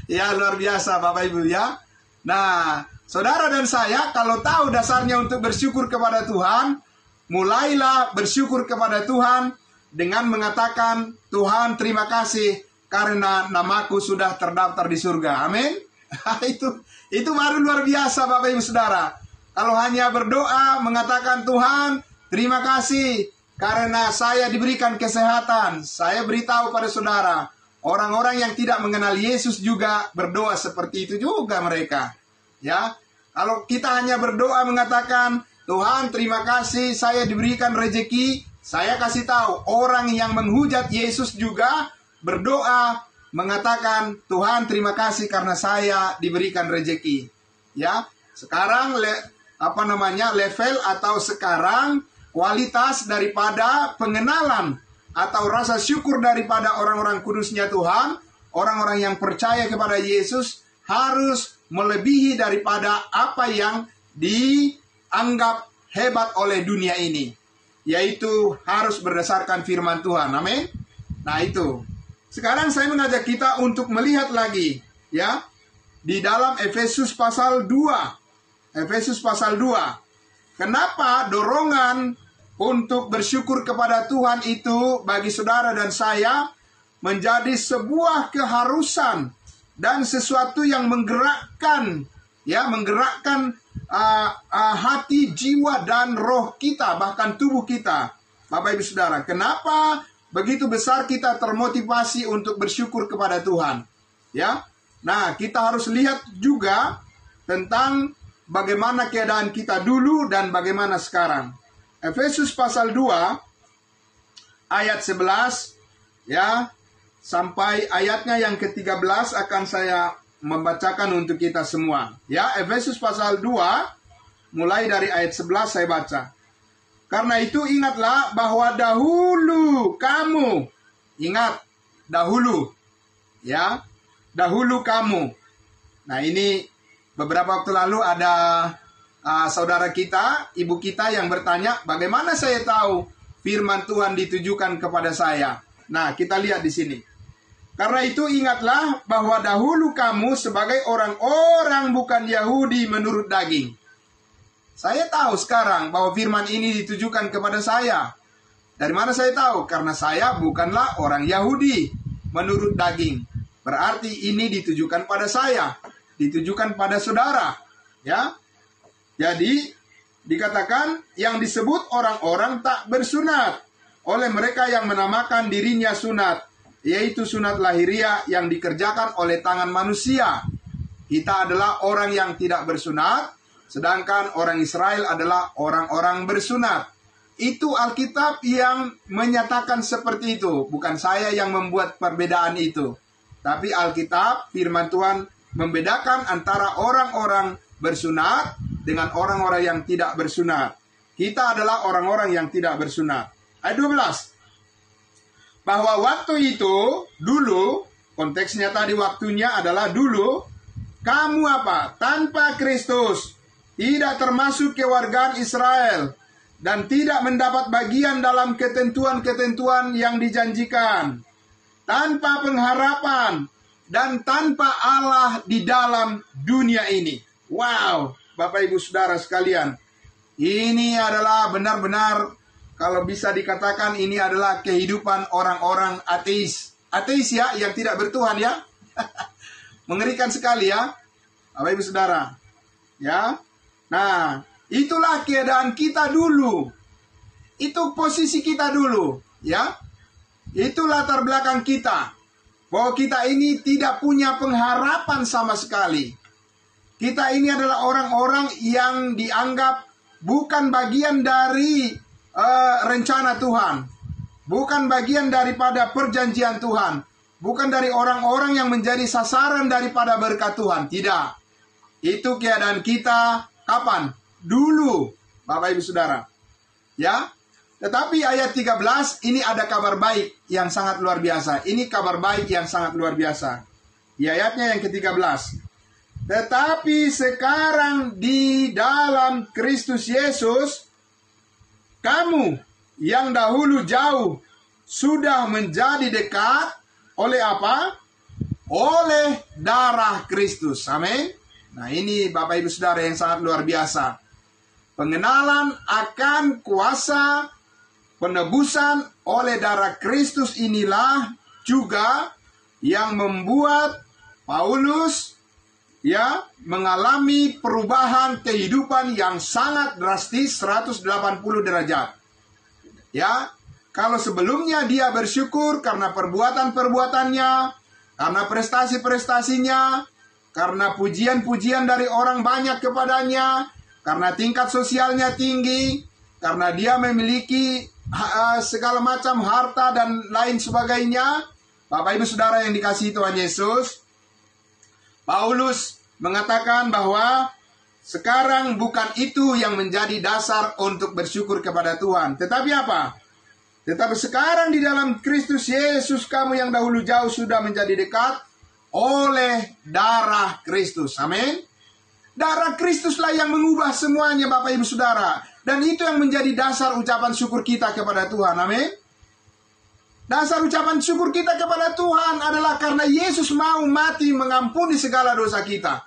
Ya, luar biasa Bapak Ibu ya. Nah, saudara dan saya kalau tahu dasarnya untuk bersyukur kepada Tuhan, mulailah bersyukur kepada Tuhan dengan mengatakan, Tuhan terima kasih karena namaku sudah terdaftar di surga. Amin. Itu baru luar biasa Bapak Ibu Saudara. Kalau hanya berdoa mengatakan, Tuhan terima kasih karena saya diberikan kesehatan. Saya beritahu pada saudara, orang-orang yang tidak mengenal Yesus juga berdoa seperti itu juga mereka. Ya, kalau kita hanya berdoa mengatakan, Tuhan terima kasih saya diberikan rezeki, saya kasih tahu orang yang menghujat Yesus juga berdoa mengatakan, Tuhan terima kasih karena saya diberikan rezeki. Ya, sekarang level atau sekarang kualitas daripada pengenalan atau rasa syukur daripada orang-orang kudusnya Tuhan, orang-orang yang percaya kepada Yesus harus melebihi daripada apa yang dianggap hebat oleh dunia ini, yaitu harus berdasarkan firman Tuhan. Amin. Nah, itu. Sekarang saya mengajak kita untuk melihat lagi ya, di dalam Efesus pasal 2. Efesus pasal 2. Kenapa dorongan untuk bersyukur kepada Tuhan itu bagi saudara dan saya menjadi sebuah keharusan dan sesuatu yang menggerakkan hati, jiwa dan roh kita, bahkan tubuh kita. Bapak Ibu Saudara, kenapa begitu besar kita termotivasi untuk bersyukur kepada Tuhan? Ya. Nah, kita harus lihat juga tentang bagaimana keadaan kita dulu dan bagaimana sekarang. Efesus pasal 2 ayat 11 ya sampai ayatnya yang ke-13 akan saya membacakan untuk kita semua. Ya, Efesus pasal 2 mulai dari ayat 11 saya baca. Karena itu ingatlah bahwa dahulu kamu, ingat dahulu ya, dahulu kamu. Nah, ini beberapa waktu lalu ada saudara kita, ibu kita yang bertanya, bagaimana saya tahu firman Tuhan ditujukan kepada saya? Nah, kita lihat di sini. Karena itu ingatlah bahwa dahulu kamu sebagai orang-orang bukan Yahudi menurut daging. Saya tahu sekarang bahwa firman ini ditujukan kepada saya. Dari mana saya tahu? Karena saya bukanlah orang Yahudi menurut daging. Berarti ini ditujukan pada saya, ditujukan pada saudara, ya. Jadi dikatakan yang disebut orang-orang tak bersunat oleh mereka yang menamakan dirinya sunat, yaitu sunat lahiriah yang dikerjakan oleh tangan manusia. Kita adalah orang yang tidak bersunat, sedangkan orang Israel adalah orang-orang bersunat. Itu Alkitab yang menyatakan seperti itu. Bukan saya yang membuat perbedaan itu. Tapi Alkitab, firman Tuhan, membedakan antara orang-orang bersunat dengan orang-orang yang tidak bersunat. Kita adalah orang-orang yang tidak bersunat. Ayat 12. Bahwa waktu itu, dulu, konteksnya tadi waktunya adalah dulu, kamu apa? Tanpa Kristus, tidak termasuk kewargaan Israel, dan tidak mendapat bagian dalam ketentuan-ketentuan yang dijanjikan, tanpa pengharapan, dan tanpa Allah di dalam dunia ini. Wow, Bapak Ibu Saudara sekalian, ini adalah benar-benar, kalau bisa dikatakan ini adalah kehidupan orang-orang ateis. Ateis ya, yang tidak bertuhan ya. Mengerikan sekali ya, Bapak Ibu Saudara. Ya. Nah, itulah keadaan kita dulu. Itu posisi kita dulu, ya. Itu latar belakang kita. Bahwa kita ini tidak punya pengharapan sama sekali. Kita ini adalah orang-orang yang dianggap bukan bagian dari rencana Tuhan. Bukan bagian daripada perjanjian Tuhan. Bukan dari orang-orang yang menjadi sasaran daripada berkat Tuhan. Tidak. Itu keadaan kita kapan? Dulu, Bapak Ibu Saudara. Ya. Tetapi ayat 13 ini ada kabar baik yang sangat luar biasa. Ini kabar baik yang sangat luar biasa. Di ayatnya yang ke-13. Tetapi sekarang di dalam Kristus Yesus, kamu yang dahulu jauh sudah menjadi dekat oleh apa? Oleh darah Kristus. Amin. Nah, ini Bapak Ibu Saudara yang sangat luar biasa. Pengenalan akan kuasa penebusan oleh darah Kristus inilah juga yang membuat Paulus ya mengalami perubahan kehidupan yang sangat drastis 180 derajat. Ya, kalau sebelumnya dia bersyukur karena perbuatan-perbuatannya, karena prestasi-prestasinya, karena pujian-pujian dari orang banyak kepadanya, karena tingkat sosialnya tinggi, karena dia memiliki segala macam harta dan lain sebagainya. Bapak Ibu Saudara yang dikasihi Tuhan Yesus, Paulus mengatakan bahwa sekarang bukan itu yang menjadi dasar untuk bersyukur kepada Tuhan. Tetapi apa? Tetapi sekarang di dalam Kristus Yesus, kamu yang dahulu jauh sudah menjadi dekat oleh darah Kristus. Amin. Darah Kristuslah yang mengubah semuanya, Bapak Ibu Saudara. Dan itu yang menjadi dasar ucapan syukur kita kepada Tuhan. Amin. Dasar ucapan syukur kita kepada Tuhan adalah karena Yesus mau mati mengampuni segala dosa kita.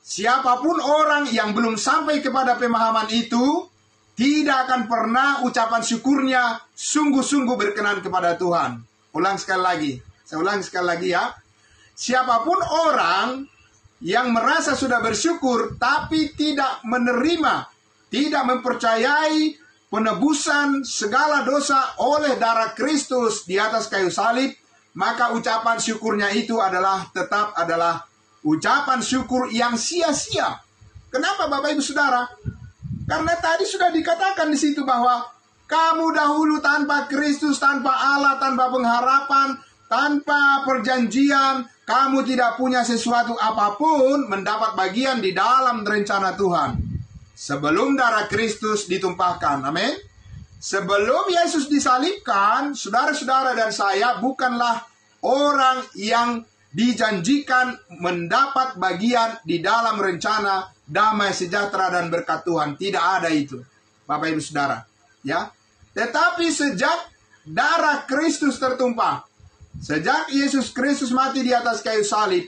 Siapapun orang yang belum sampai kepada pemahaman itu, tidak akan pernah ucapan syukurnya sungguh-sungguh berkenan kepada Tuhan. Ulang sekali lagi. Saya ulang sekali lagi ya. Siapapun orang yang merasa sudah bersyukur tapi tidak menerima, tidak mempercayai penebusan segala dosa oleh darah Kristus di atas kayu salib, maka ucapan syukurnya itu tetap adalah ucapan syukur yang sia-sia. Kenapa Bapak Ibu Saudara? Karena tadi sudah dikatakan di situ bahwa kamu dahulu tanpa Kristus, tanpa Allah, tanpa pengharapan, tanpa perjanjian, kamu tidak punya sesuatu apapun mendapat bagian di dalam rencana Tuhan. Sebelum darah Kristus ditumpahkan, amin. Sebelum Yesus disalibkan, saudara-saudara dan saya bukanlah orang yang dijanjikan mendapat bagian di dalam rencana damai sejahtera dan berkat Tuhan. Tidak ada itu, Bapak Ibu Saudara. Ya, tetapi sejak darah Kristus tertumpah, Sejak Yesus Kristus mati di atas kayu salib,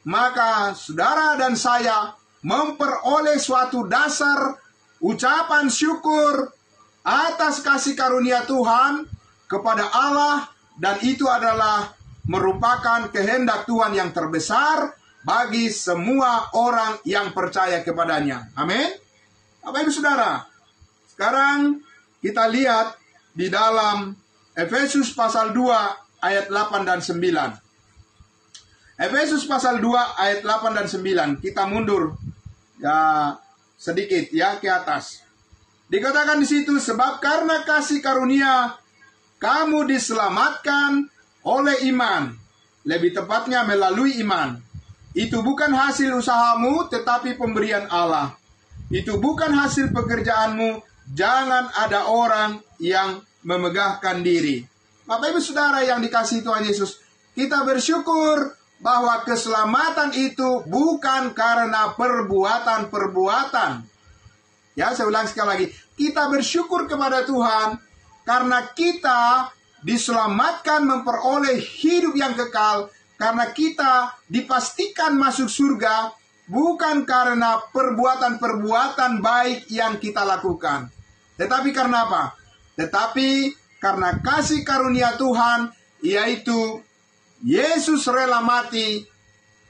maka saudara dan saya memperoleh suatu dasar ucapan syukur atas kasih karunia Tuhan kepada Allah, dan itu adalah merupakan kehendak Tuhan yang terbesar bagi semua orang yang percaya kepadanya. Amin. Bapak Ibu Saudara, sekarang kita lihat di dalam Efesus pasal 2 ayat 8 dan 9. Efesus pasal 2 ayat 8 dan 9. Kita mundur ya sedikit ya ke atas. Dikatakan di situ, sebab karena kasih karunia kamu diselamatkan oleh iman. Lebih tepatnya melalui iman. Itu bukan hasil usahamu, tetapi pemberian Allah. Itu bukan hasil pekerjaanmu. Jangan ada orang yang memegahkan diri. Bapak Ibu Saudara yang dikasihi Tuhan Yesus, kita bersyukur bahwa keselamatan itu bukan karena perbuatan-perbuatan. Ya, saya ulang sekali lagi. Kita bersyukur kepada Tuhan karena kita diselamatkan memperoleh hidup yang kekal, karena kita dipastikan masuk surga bukan karena perbuatan-perbuatan baik yang kita lakukan. Tetapi karena apa? Tetapi karena kasih karunia Tuhan, yaitu Yesus rela mati,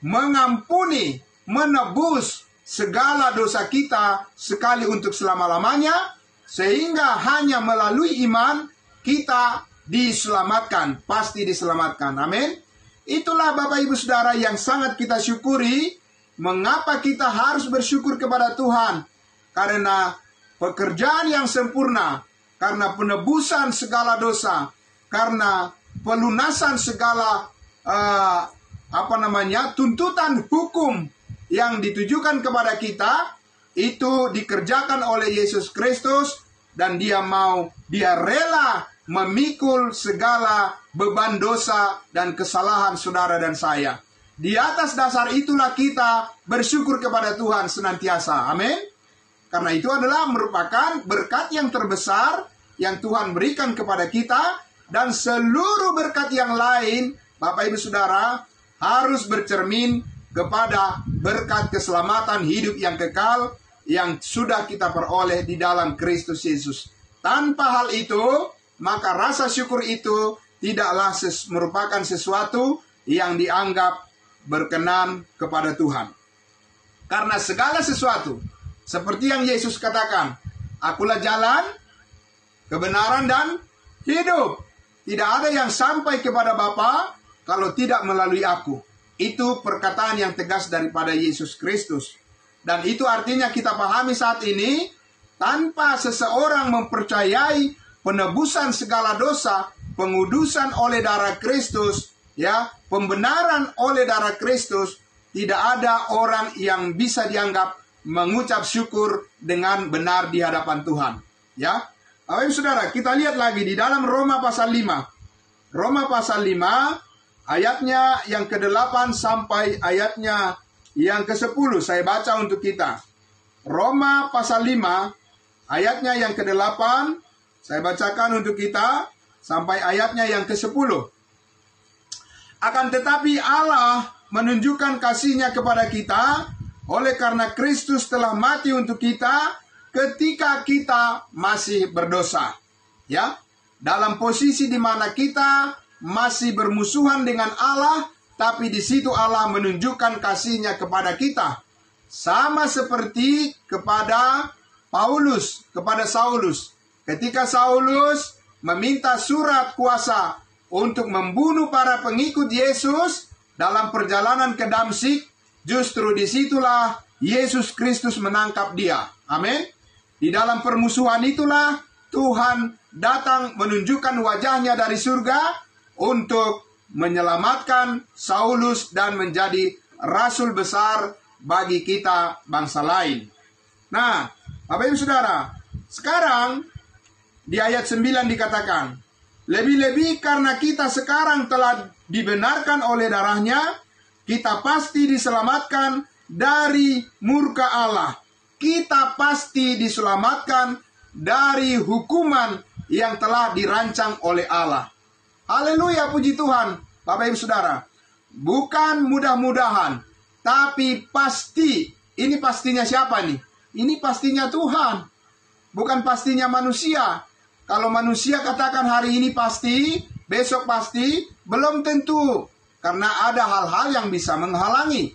mengampuni, menebus segala dosa kita sekali untuk selama-lamanya, sehingga hanya melalui iman kita diselamatkan, pasti diselamatkan. Amin. Itulah Bapak Ibu Saudara yang sangat kita syukuri. Mengapa kita harus bersyukur kepada Tuhan? Karena pekerjaan yang sempurna, karena penebusan segala dosa, karena pelunasan segala tuntutan hukum yang ditujukan kepada kita, itu dikerjakan oleh Yesus Kristus, dan dia rela memikul segala beban dosa dan kesalahan saudara dan saya. Di atas dasar itulah kita bersyukur kepada Tuhan senantiasa. Amin. Karena itu adalah merupakan berkat yang terbesar yang Tuhan berikan kepada kita, dan seluruh berkat yang lain, Bapak Ibu Saudara, harus bercermin kepada berkat keselamatan hidup yang kekal yang sudah kita peroleh di dalam Kristus Yesus. Tanpa hal itu, maka rasa syukur itu tidaklah merupakan sesuatu yang dianggap berkenan kepada Tuhan. Karena segala sesuatu, seperti yang Yesus katakan, akulah jalan, kebenaran, dan hidup. Tidak ada yang sampai kepada Bapa kalau tidak melalui aku. Itu perkataan yang tegas daripada Yesus Kristus. Dan itu artinya kita pahami saat ini, tanpa seseorang mempercayai penebusan segala dosa, pengudusan oleh darah Kristus, ya, pembenaran oleh darah Kristus, tidak ada orang yang bisa dianggap mengucap syukur dengan benar di hadapan Tuhan. Ya, Bapak Ibu Saudara, kita lihat lagi di dalam Roma pasal 5. Roma pasal 5 ayatnya yang ke-8 sampai ayatnya yang ke-10 saya baca untuk kita. Roma pasal 5 ayatnya yang ke-8 saya bacakan untuk kita sampai ayatnya yang ke-10. Akan tetapi Allah menunjukkan kasih-Nya kepada kita oleh karena Kristus telah mati untuk kita ketika kita masih berdosa. Ya, dalam posisi di mana kita masih bermusuhan dengan Allah, tapi di situ Allah menunjukkan kasih-Nya kepada kita. Sama seperti kepada Paulus, kepada Saulus. Ketika Saulus meminta surat kuasa untuk membunuh para pengikut Yesus dalam perjalanan ke Damsyik, justru disitulah Yesus Kristus menangkap dia. Amin. Di dalam permusuhan itulah Tuhan datang menunjukkan wajah-Nya dari surga untuk menyelamatkan Saulus dan menjadi rasul besar bagi kita bangsa lain. Nah, Bapak Ibu Saudara, sekarang di ayat 9 dikatakan, lebih-lebih karena kita sekarang telah dibenarkan oleh darah-Nya, kita pasti diselamatkan dari murka Allah. Kita pasti diselamatkan dari hukuman yang telah dirancang oleh Allah. Haleluya, puji Tuhan. Bapak Ibu Saudara, bukan mudah-mudahan, tapi pasti. Ini pastinya siapa nih? Ini pastinya Tuhan, bukan pastinya manusia. Kalau manusia katakan hari ini pasti, besok pasti, belum tentu. Karena ada hal-hal yang bisa menghalangi.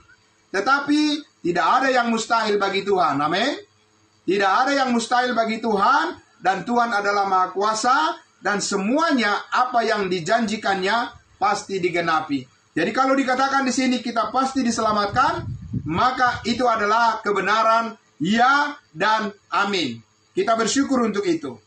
Tetapi tidak ada yang mustahil bagi Tuhan. Amin. Tidak ada yang mustahil bagi Tuhan. Dan Tuhan adalah Maha Kuasa. Dan semuanya apa yang dijanjikannya pasti digenapi. Jadi kalau dikatakan di sini kita pasti diselamatkan, maka itu adalah kebenaran ya dan amin. Kita bersyukur untuk itu.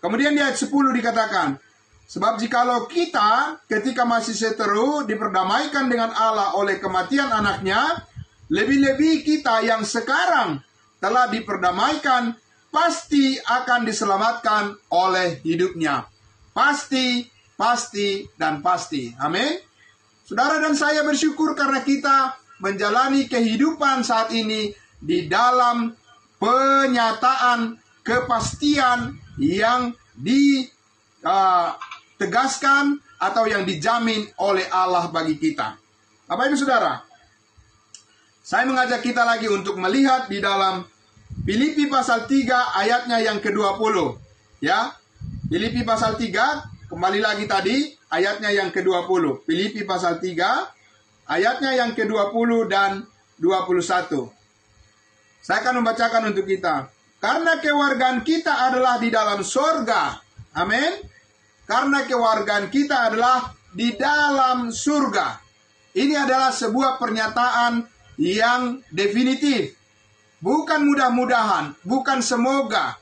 Kemudian di ayat 10 dikatakan, sebab jikalau kita ketika masih seteru diperdamaikan dengan Allah oleh kematian anaknya, lebih-lebih kita yang sekarang telah diperdamaikan pasti akan diselamatkan oleh hidupnya. Pasti, pasti, dan pasti. Amin. Saudara dan saya bersyukur karena kita menjalani kehidupan saat ini di dalam penyataan kepastian yang ditegaskan atau yang dijamin oleh Allah bagi kita. Bapak Ibu Saudara, saya mengajak kita lagi untuk melihat di dalam Filipi pasal 3 ayatnya yang ke-20. Ya, Filipi pasal 3, kembali lagi tadi, ayatnya yang ke-20. Filipi pasal 3, ayatnya yang ke-20 dan 21. Saya akan membacakan untuk kita. Karena kewargaan kita adalah di dalam surga. Amin. Karena kewargaan kita adalah di dalam surga. Ini adalah sebuah pernyataan yang definitif. Bukan mudah-mudahan, bukan semoga.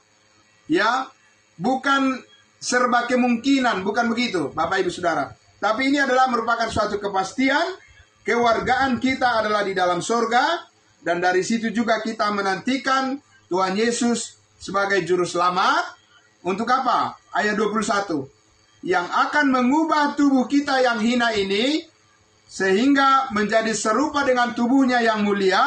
Ya, bukan serba kemungkinan, bukan begitu, Bapak Ibu Saudara. Tapi ini adalah merupakan suatu kepastian. Kewargaan kita adalah di dalam surga. Dan dari situ juga kita menantikan Tuhan Yesus sebagai juru selamat. Untuk apa? Ayat 21. Yang akan mengubah tubuh kita yang hina ini, sehingga menjadi serupa dengan tubuhnya yang mulia,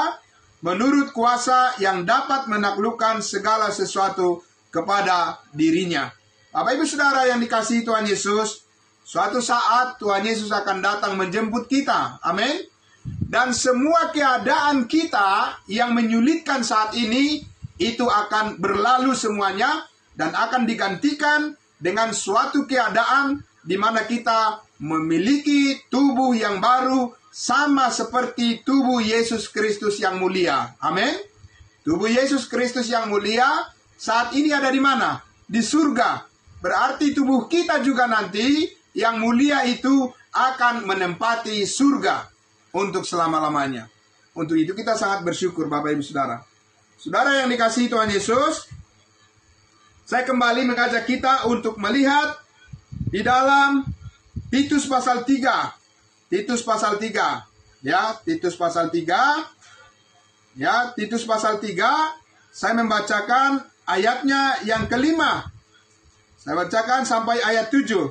menurut kuasa yang dapat menaklukkan segala sesuatu kepada dirinya. Bapak Ibu Saudara yang dikasihi Tuhan Yesus, suatu saat Tuhan Yesus akan datang menjemput kita. Amin. Dan semua keadaan kita yang menyulitkan saat ini, itu akan berlalu semuanya dan akan digantikan dengan suatu keadaan di mana kita memiliki tubuh yang baru sama seperti tubuh Yesus Kristus yang mulia. Amin. Tubuh Yesus Kristus yang mulia saat ini ada di mana? Di surga. Berarti tubuh kita juga nanti yang mulia itu akan menempati surga untuk selama-lamanya. Untuk itu kita sangat bersyukur Bapak Ibu Saudara. Saudara yang dikasihi Tuhan Yesus, saya kembali mengajak kita untuk melihat di dalam Titus pasal 3. Titus pasal 3. Ya, Titus pasal 3. Ya, Titus pasal 3. Saya membacakan ayatnya yang kelima. Saya bacakan sampai ayat 7.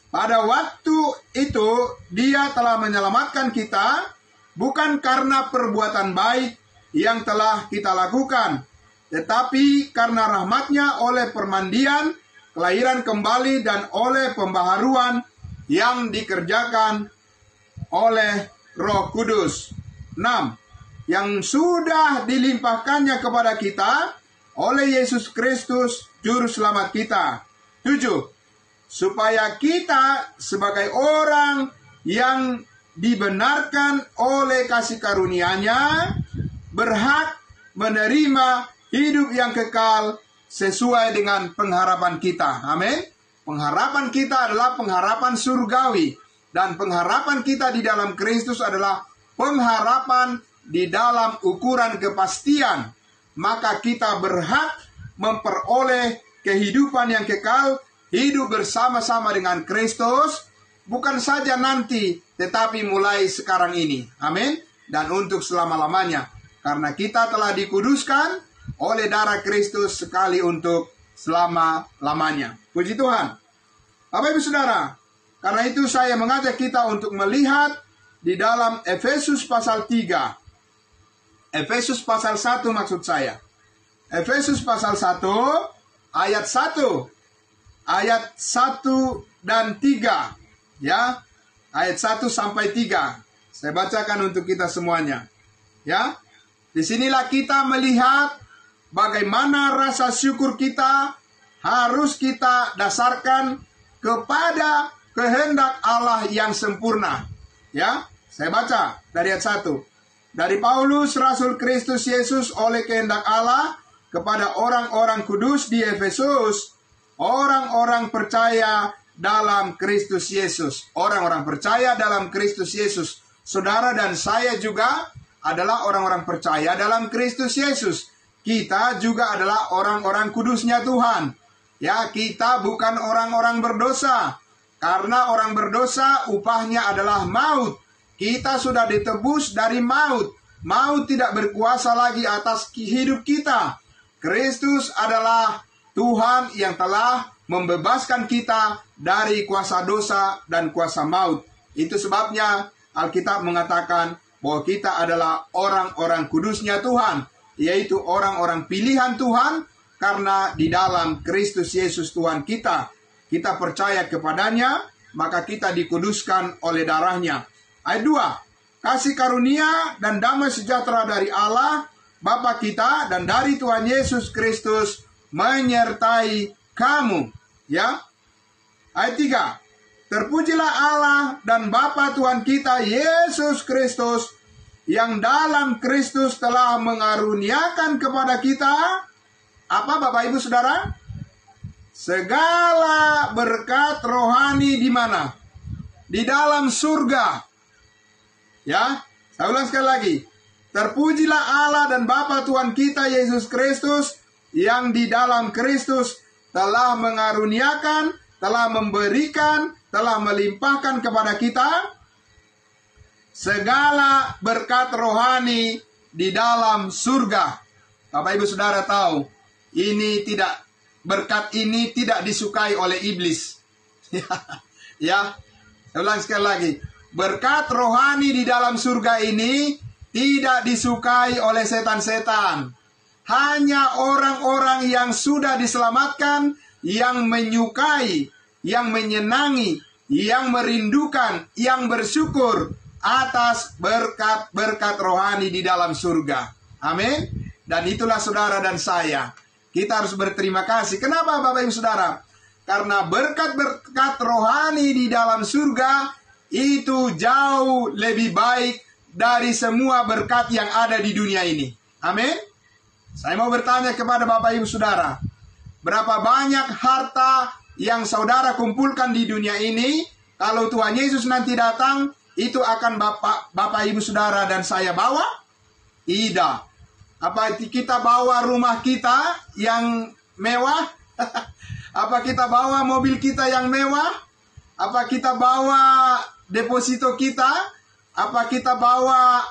Pada waktu itu Dia telah menyelamatkan kita bukan karena perbuatan baik yang telah kita lakukan, tetapi karena rahmat-Nya oleh permandian, kelahiran kembali dan oleh pembaharuan yang dikerjakan oleh Roh Kudus. 6. Yang sudah dilimpahkannya kepada kita oleh Yesus Kristus Juru Selamat kita. 7. Supaya kita sebagai orang yang dibenarkan oleh kasih karunia-Nya berhak menerima hidup yang kekal sesuai dengan pengharapan kita. Amin. Pengharapan kita adalah pengharapan surgawi. Dan pengharapan kita di dalam Kristus adalah pengharapan di dalam ukuran kepastian. Maka kita berhak memperoleh kehidupan yang kekal, hidup bersama-sama dengan Kristus, bukan saja nanti, tetapi mulai sekarang ini. Amin. Dan untuk selama-lamanya. Karena kita telah dikuduskan oleh darah Kristus sekali untuk selama-lamanya. Puji Tuhan. Bapak Ibu Saudara, karena itu saya mengajak kita untuk melihat di dalam Efesus pasal 3. Efesus pasal 1 maksud saya. Efesus pasal 1 ayat 1. Ayat 1 dan 3. Ya. ayat 1 sampai 3. Saya bacakan untuk kita semuanya. Ya. Disinilah kita melihat bagaimana rasa syukur kita harus kita dasarkan kepada kehendak Allah yang sempurna. Ya, saya baca dari ayat 1. Dari Paulus, Rasul Kristus Yesus oleh kehendak Allah kepada orang-orang kudus di Efesus, orang-orang percaya dalam Kristus Yesus. Orang-orang percaya dalam Kristus Yesus. Saudara dan saya juga adalah orang-orang percaya dalam Kristus Yesus. Kita juga adalah orang-orang kudusnya Tuhan. Ya, kita bukan orang-orang berdosa. Karena orang berdosa upahnya adalah maut. Kita sudah ditebus dari maut. Maut tidak berkuasa lagi atas hidup kita. Kristus adalah Tuhan yang telah membebaskan kita dari kuasa dosa dan kuasa maut. Itu sebabnya Alkitab mengatakan bahwa kita adalah orang-orang kudusnya Tuhan, yaitu orang-orang pilihan Tuhan, karena di dalam Kristus Yesus Tuhan kita percaya kepadanya, maka kita dikuduskan oleh darahnya. Ayat 2, kasih karunia dan damai sejahtera dari Allah Bapa kita dan dari Tuhan Yesus Kristus menyertai kamu. Ya. Ayat 3, terpujilah Allah dan Bapa Tuhan kita Yesus Kristus, yang dalam Kristus telah mengaruniakan kepada kita apa, Bapak Ibu Saudara? Segala berkat rohani di mana? Di dalam surga. Ya, saya ulang sekali lagi. Terpujilah Allah dan Bapa Tuhan kita Yesus Kristus, yang di dalam Kristus telah mengaruniakan, telah memberikan, telah melimpahkan kepada kita segala berkat rohani di dalam surga. Bapak Ibu Saudara tahu, berkat ini tidak disukai oleh iblis. Ya, saya ulang sekali lagi. Berkat rohani di dalam surga ini tidak disukai oleh setan-setan. Hanya orang-orang yang sudah diselamatkan, yang menyukai, yang menyenangi, yang merindukan, yang bersyukur atas berkat-berkat rohani di dalam surga. Amin. Dan itulah saudara dan saya. Kita harus berterima kasih. Kenapa Bapak Ibu Saudara? Karena berkat-berkat rohani di dalam surga itu jauh lebih baik dari semua berkat yang ada di dunia ini. Amin. Saya mau bertanya kepada Bapak Ibu Saudara, berapa banyak harta yang saudara kumpulkan di dunia ini? Kalau Tuhan Yesus nanti datang, itu akan Bapak Ibu Saudara dan saya bawa? Tidak. Apa kita bawa rumah kita yang mewah? Apa kita bawa mobil kita yang mewah? Apa kita bawa deposito kita? Apa kita bawa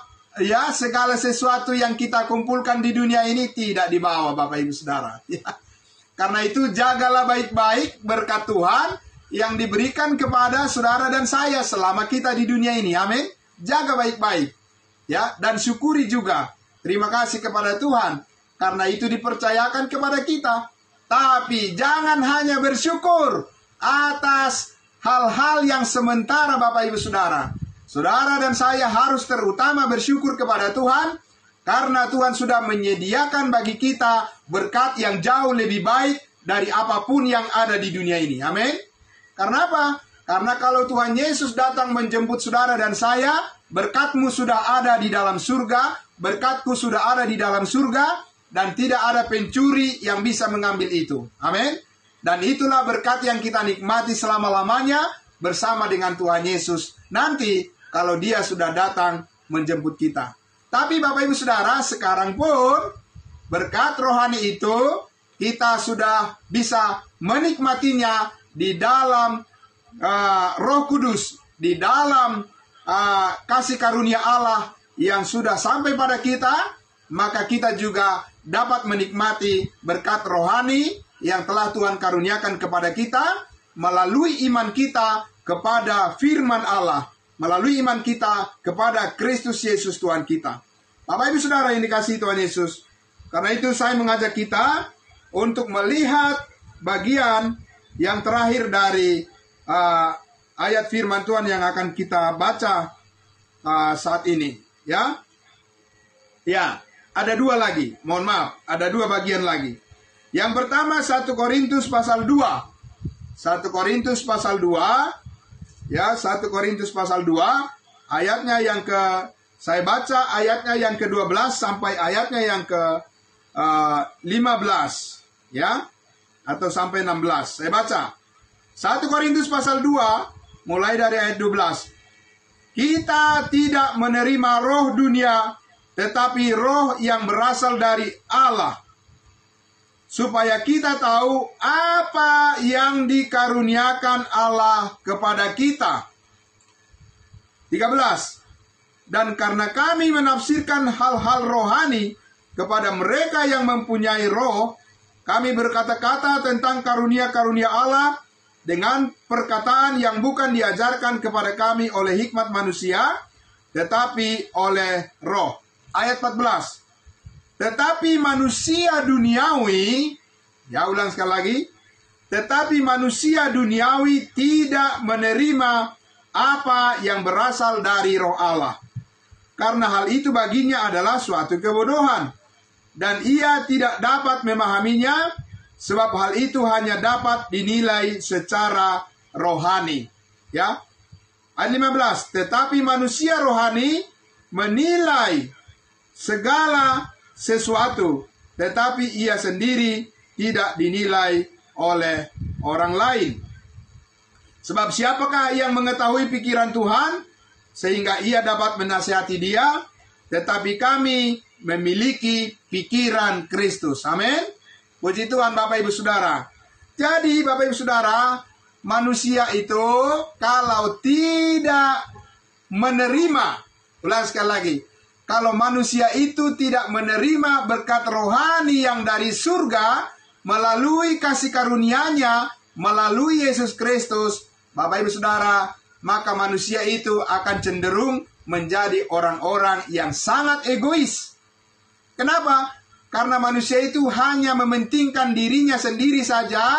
segala sesuatu yang kita kumpulkan di dunia ini? Tidak dibawa, Bapak Ibu Saudara. Karena itu jagalah baik-baik berkat Tuhan yang diberikan kepada saudara dan saya selama kita di dunia ini. Amin. Jaga baik-baik. Ya, dan syukuri juga. Terima kasih kepada Tuhan karena itu dipercayakan kepada kita. Tapi jangan hanya bersyukur atas hal-hal yang sementara, Bapak Ibu Saudara. Saudara dan saya harus terutama bersyukur kepada Tuhan karena Tuhan sudah menyediakan bagi kita berkat yang jauh lebih baik dari apapun yang ada di dunia ini. Amin. Karena apa? Karena kalau Tuhan Yesus datang menjemput saudara dan saya, berkatmu sudah ada di dalam surga, berkatku sudah ada di dalam surga, dan tidak ada pencuri yang bisa mengambil itu. Amin. Dan itulah berkat yang kita nikmati selama-lamanya bersama dengan Tuhan Yesus nanti kalau Dia sudah datang menjemput kita. Tapi Bapak Ibu Saudara, sekarang pun berkat rohani itu kita sudah bisa menikmatinya di dalam Roh Kudus, di dalam kasih karunia Allah yang sudah sampai pada kita, maka kita juga dapat menikmati berkat rohani yang telah Tuhan karuniakan kepada kita melalui iman kita kepada firman Allah, melalui iman kita kepada Kristus Yesus Tuhan kita. Bapak Ibu Saudara yang dikasihi Tuhan Yesus, karena itu saya mengajak kita untuk melihat bagian yang terakhir dari ayat firman Tuhan yang akan kita baca saat ini, ya. Ya, ada dua lagi. Mohon maaf, ada dua bagian lagi. Yang pertama 1 Korintus pasal 2. 1 Korintus pasal 2. Ya, 1 Korintus pasal 2, ayatnya yang saya baca ayatnya yang ke-12 sampai ayatnya yang ke-15, ya. Atau sampai 16. Saya baca. 1 Korintus pasal 2 mulai dari ayat 12. Kita tidak menerima roh dunia, tetapi roh yang berasal dari Allah, supaya kita tahu apa yang dikaruniakan Allah kepada kita. 13. Dan karena kami menafsirkan hal-hal rohani kepada mereka yang mempunyai roh, kami berkata-kata tentang karunia-karunia Allah dengan perkataan yang bukan diajarkan kepada kami oleh hikmat manusia, tetapi oleh roh. Ayat 14. Tetapi manusia duniawi, ya ulang sekali lagi, tetapi manusia duniawi tidak menerima apa yang berasal dari roh Allah, karena hal itu baginya adalah suatu kebodohan, dan ia tidak dapat memahaminya, sebab hal itu hanya dapat dinilai secara rohani. Ya, ayat 15. Tetapi manusia rohani menilai segala sesuatu, tetapi ia sendiri tidak dinilai oleh orang lain. Sebab siapakah yang mengetahui pikiran Tuhan sehingga ia dapat menasihati dia? Tetapi kami memiliki pikiran Kristus. Amin. Puji Tuhan Bapak Ibu Saudara. Jadi Bapak Ibu Saudara, manusia itu kalau tidak menerima, ulang sekali lagi, kalau manusia itu tidak menerima berkat rohani yang dari surga melalui kasih karunia-Nya, melalui Yesus Kristus, Bapak Ibu Saudara, maka manusia itu akan cenderung menjadi orang-orang yang sangat egois. Kenapa? Karena manusia itu hanya mementingkan dirinya sendiri saja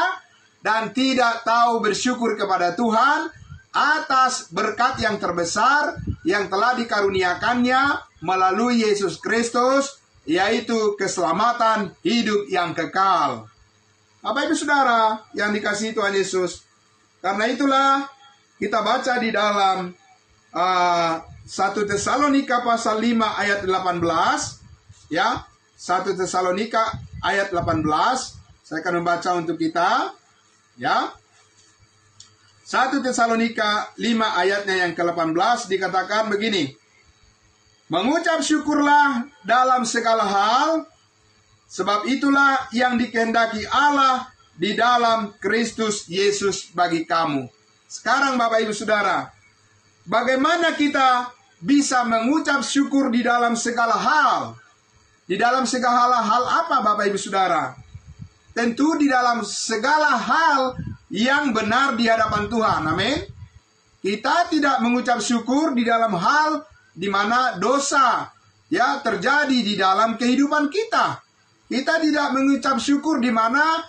dan tidak tahu bersyukur kepada Tuhan atas berkat yang terbesar yang telah dikaruniakannya melalui Yesus Kristus, yaitu keselamatan hidup yang kekal. Bapak Ibu Saudara yang dikasihi Tuhan Yesus, karena itulah kita baca di dalam 1 Tesalonika pasal 5 ayat 18, ya, 1 Tesalonika ayat 18, saya akan membaca untuk kita, ya. 1 Tesalonika 5 ayatnya yang ke-18 dikatakan begini. Mengucap syukurlah dalam segala hal, sebab itulah yang dikehendaki Allah di dalam Kristus Yesus bagi kamu. Sekarang Bapak Ibu Saudara, bagaimana kita bisa mengucap syukur di dalam segala hal? Di dalam segala hal apa Bapak Ibu Saudara? Tentu di dalam segala hal yang benar di hadapan Tuhan. Amin. Kita tidak mengucap syukur di dalam hal di mana dosa ya terjadi di dalam kehidupan kita. Kita tidak mengucap syukur di mana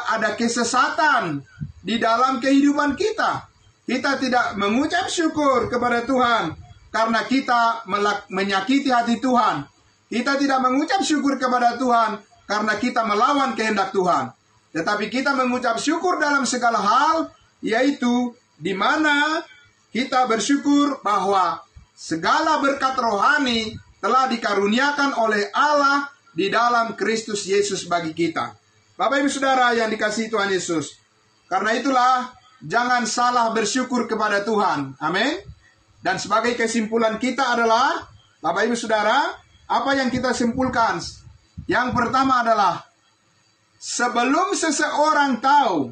ada kesesatan di dalam kehidupan kita. Kita tidak mengucap syukur kepada Tuhan karena kita menyakiti hati Tuhan. Kita tidak mengucap syukur kepada Tuhan karena kita melawan kehendak Tuhan. Tetapi kita mengucap syukur dalam segala hal, yaitu di mana kita bersyukur bahwa segala berkat rohani telah dikaruniakan oleh Allah di dalam Kristus Yesus bagi kita. Bapak Ibu Saudara yang dikasihi Tuhan Yesus, karena itulah jangan salah bersyukur kepada Tuhan. Amin. Dan sebagai kesimpulan kita adalah, Bapak Ibu Saudara, apa yang kita simpulkan? Yang pertama adalah, sebelum seseorang tahu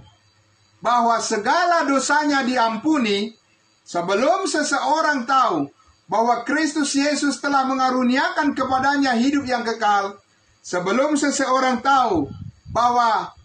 bahwa segala dosanya diampuni, sebelum seseorang tahu bahwa Kristus Yesus telah mengaruniakan kepadanya hidup yang kekal, sebelum seseorang tahu bahwa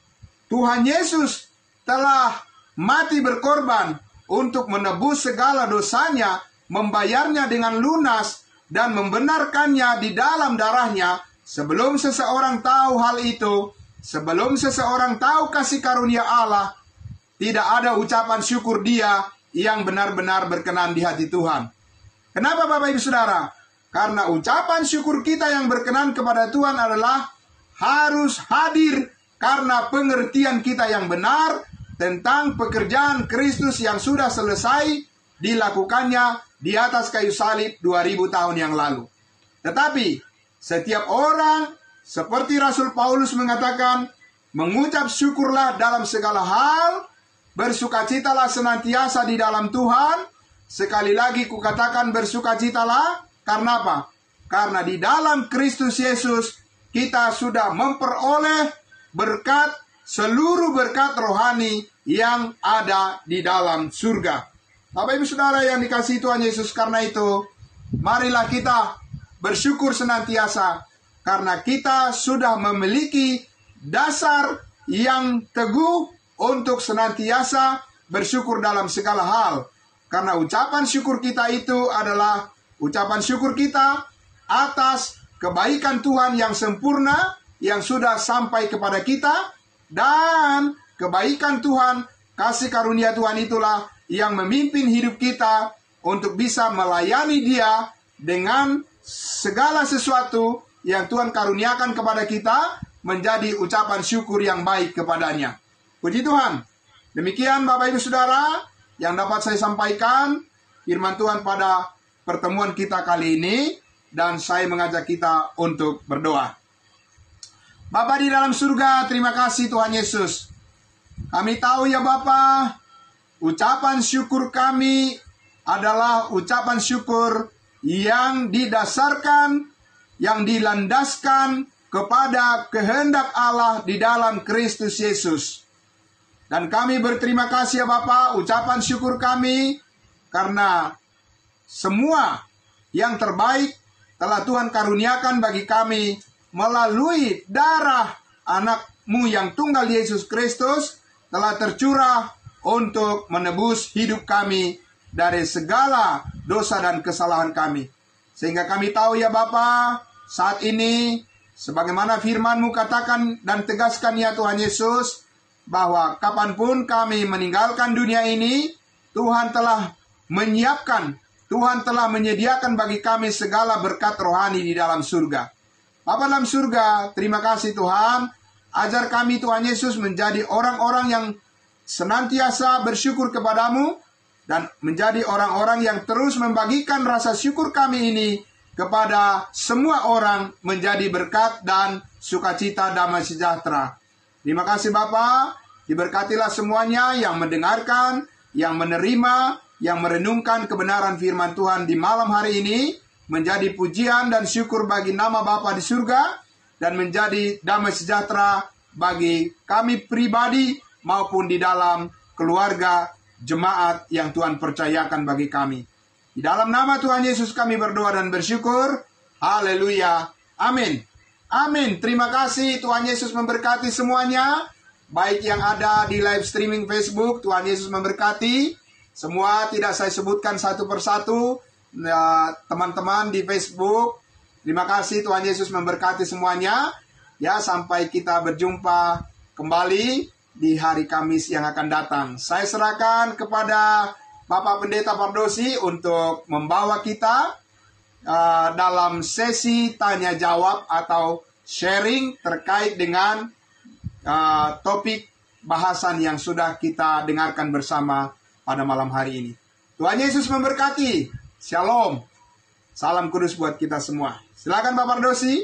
Tuhan Yesus telah mati berkorban untuk menebus segala dosanya, membayarnya dengan lunas dan membenarkannya di dalam darahnya, sebelum seseorang tahu hal itu, sebelum seseorang tahu kasih karunia Allah, tidak ada ucapan syukur dia yang benar-benar berkenan di hati Tuhan. Kenapa Bapak Ibu Saudara? Karena ucapan syukur kita yang berkenan kepada Tuhan adalah harus hadir karena pengertian kita yang benar tentang pekerjaan Kristus yang sudah selesai dilakukannya di atas kayu salib 2000 tahun yang lalu. Tetapi setiap orang seperti Rasul Paulus mengatakan, mengucap syukurlah dalam segala hal, bersukacitalah senantiasa di dalam Tuhan. Sekali lagi kukatakan bersukacitalah, karena apa? Karena di dalam Kristus Yesus kita sudah memperoleh berkat, seluruh berkat rohani yang ada di dalam surga. Bapak Ibu Saudara yang dikasihi Tuhan Yesus, karena itu marilah kita bersyukur senantiasa, karena kita sudah memiliki dasar yang teguh untuk senantiasa bersyukur dalam segala hal. Karena ucapan syukur kita itu adalah ucapan syukur kita atas kebaikan Tuhan yang sempurna yang sudah sampai kepada kita, dan kebaikan Tuhan, kasih karunia Tuhan itulah yang memimpin hidup kita untuk bisa melayani Dia dengan segala sesuatu yang Tuhan karuniakan kepada kita menjadi ucapan syukur yang baik kepadanya. Puji Tuhan. Demikian Bapak Ibu Saudara yang dapat saya sampaikan firman Tuhan pada pertemuan kita kali ini, dan saya mengajak kita untuk berdoa. Bapa di dalam surga, terima kasih Tuhan Yesus. Kami tahu ya Bapa, ucapan syukur kami adalah ucapan syukur yang didasarkan, yang dilandaskan kepada kehendak Allah di dalam Kristus Yesus. Dan kami berterima kasih ya Bapa, ucapan syukur kami karena semua yang terbaik telah Tuhan karuniakan bagi kami melalui darah anak-Mu yang tunggal Yesus Kristus telah tercurah untuk menebus hidup kami dari segala dosa dan kesalahan kami. Sehingga kami tahu ya Bapa, saat ini sebagaimana firman-Mu katakan dan tegaskan ya Tuhan Yesus, bahwa kapanpun kami meninggalkan dunia ini, Tuhan telah menyiapkan, Tuhan telah menyediakan bagi kami segala berkat rohani di dalam surga. Bapa dalam surga, terima kasih Tuhan, ajar kami Tuhan Yesus menjadi orang-orang yang senantiasa bersyukur kepadamu, dan menjadi orang-orang yang terus membagikan rasa syukur kami ini kepada semua orang, menjadi berkat dan sukacita damai sejahtera. Terima kasih Bapa, diberkatilah semuanya yang mendengarkan, yang menerima, yang merenungkan kebenaran firman Tuhan di malam hari ini, menjadi pujian dan syukur bagi nama Bapa di surga, dan menjadi damai sejahtera bagi kami pribadi maupun di dalam keluarga jemaat yang Tuhan percayakan bagi kami. Di dalam nama Tuhan Yesus kami berdoa dan bersyukur. Haleluya. Amin. Amin. Terima kasih. Tuhan Yesus memberkati semuanya. Baik yang ada di live streaming Facebook, Tuhan Yesus memberkati. Semua tidak saya sebutkan satu persatu. Teman-teman di Facebook, terima kasih. Tuhan Yesus memberkati semuanya. Ya, sampai kita berjumpa kembali di hari Kamis yang akan datang. Saya serahkan kepada Bapak Pendeta Pardosi untuk membawa kita dalam sesi tanya jawab atau sharing terkait dengan topik bahasan yang sudah kita dengarkan bersama pada malam hari ini. Tuhan Yesus memberkati. Shalom. Salam kudus buat kita semua. Silakan Bapak Pardosi.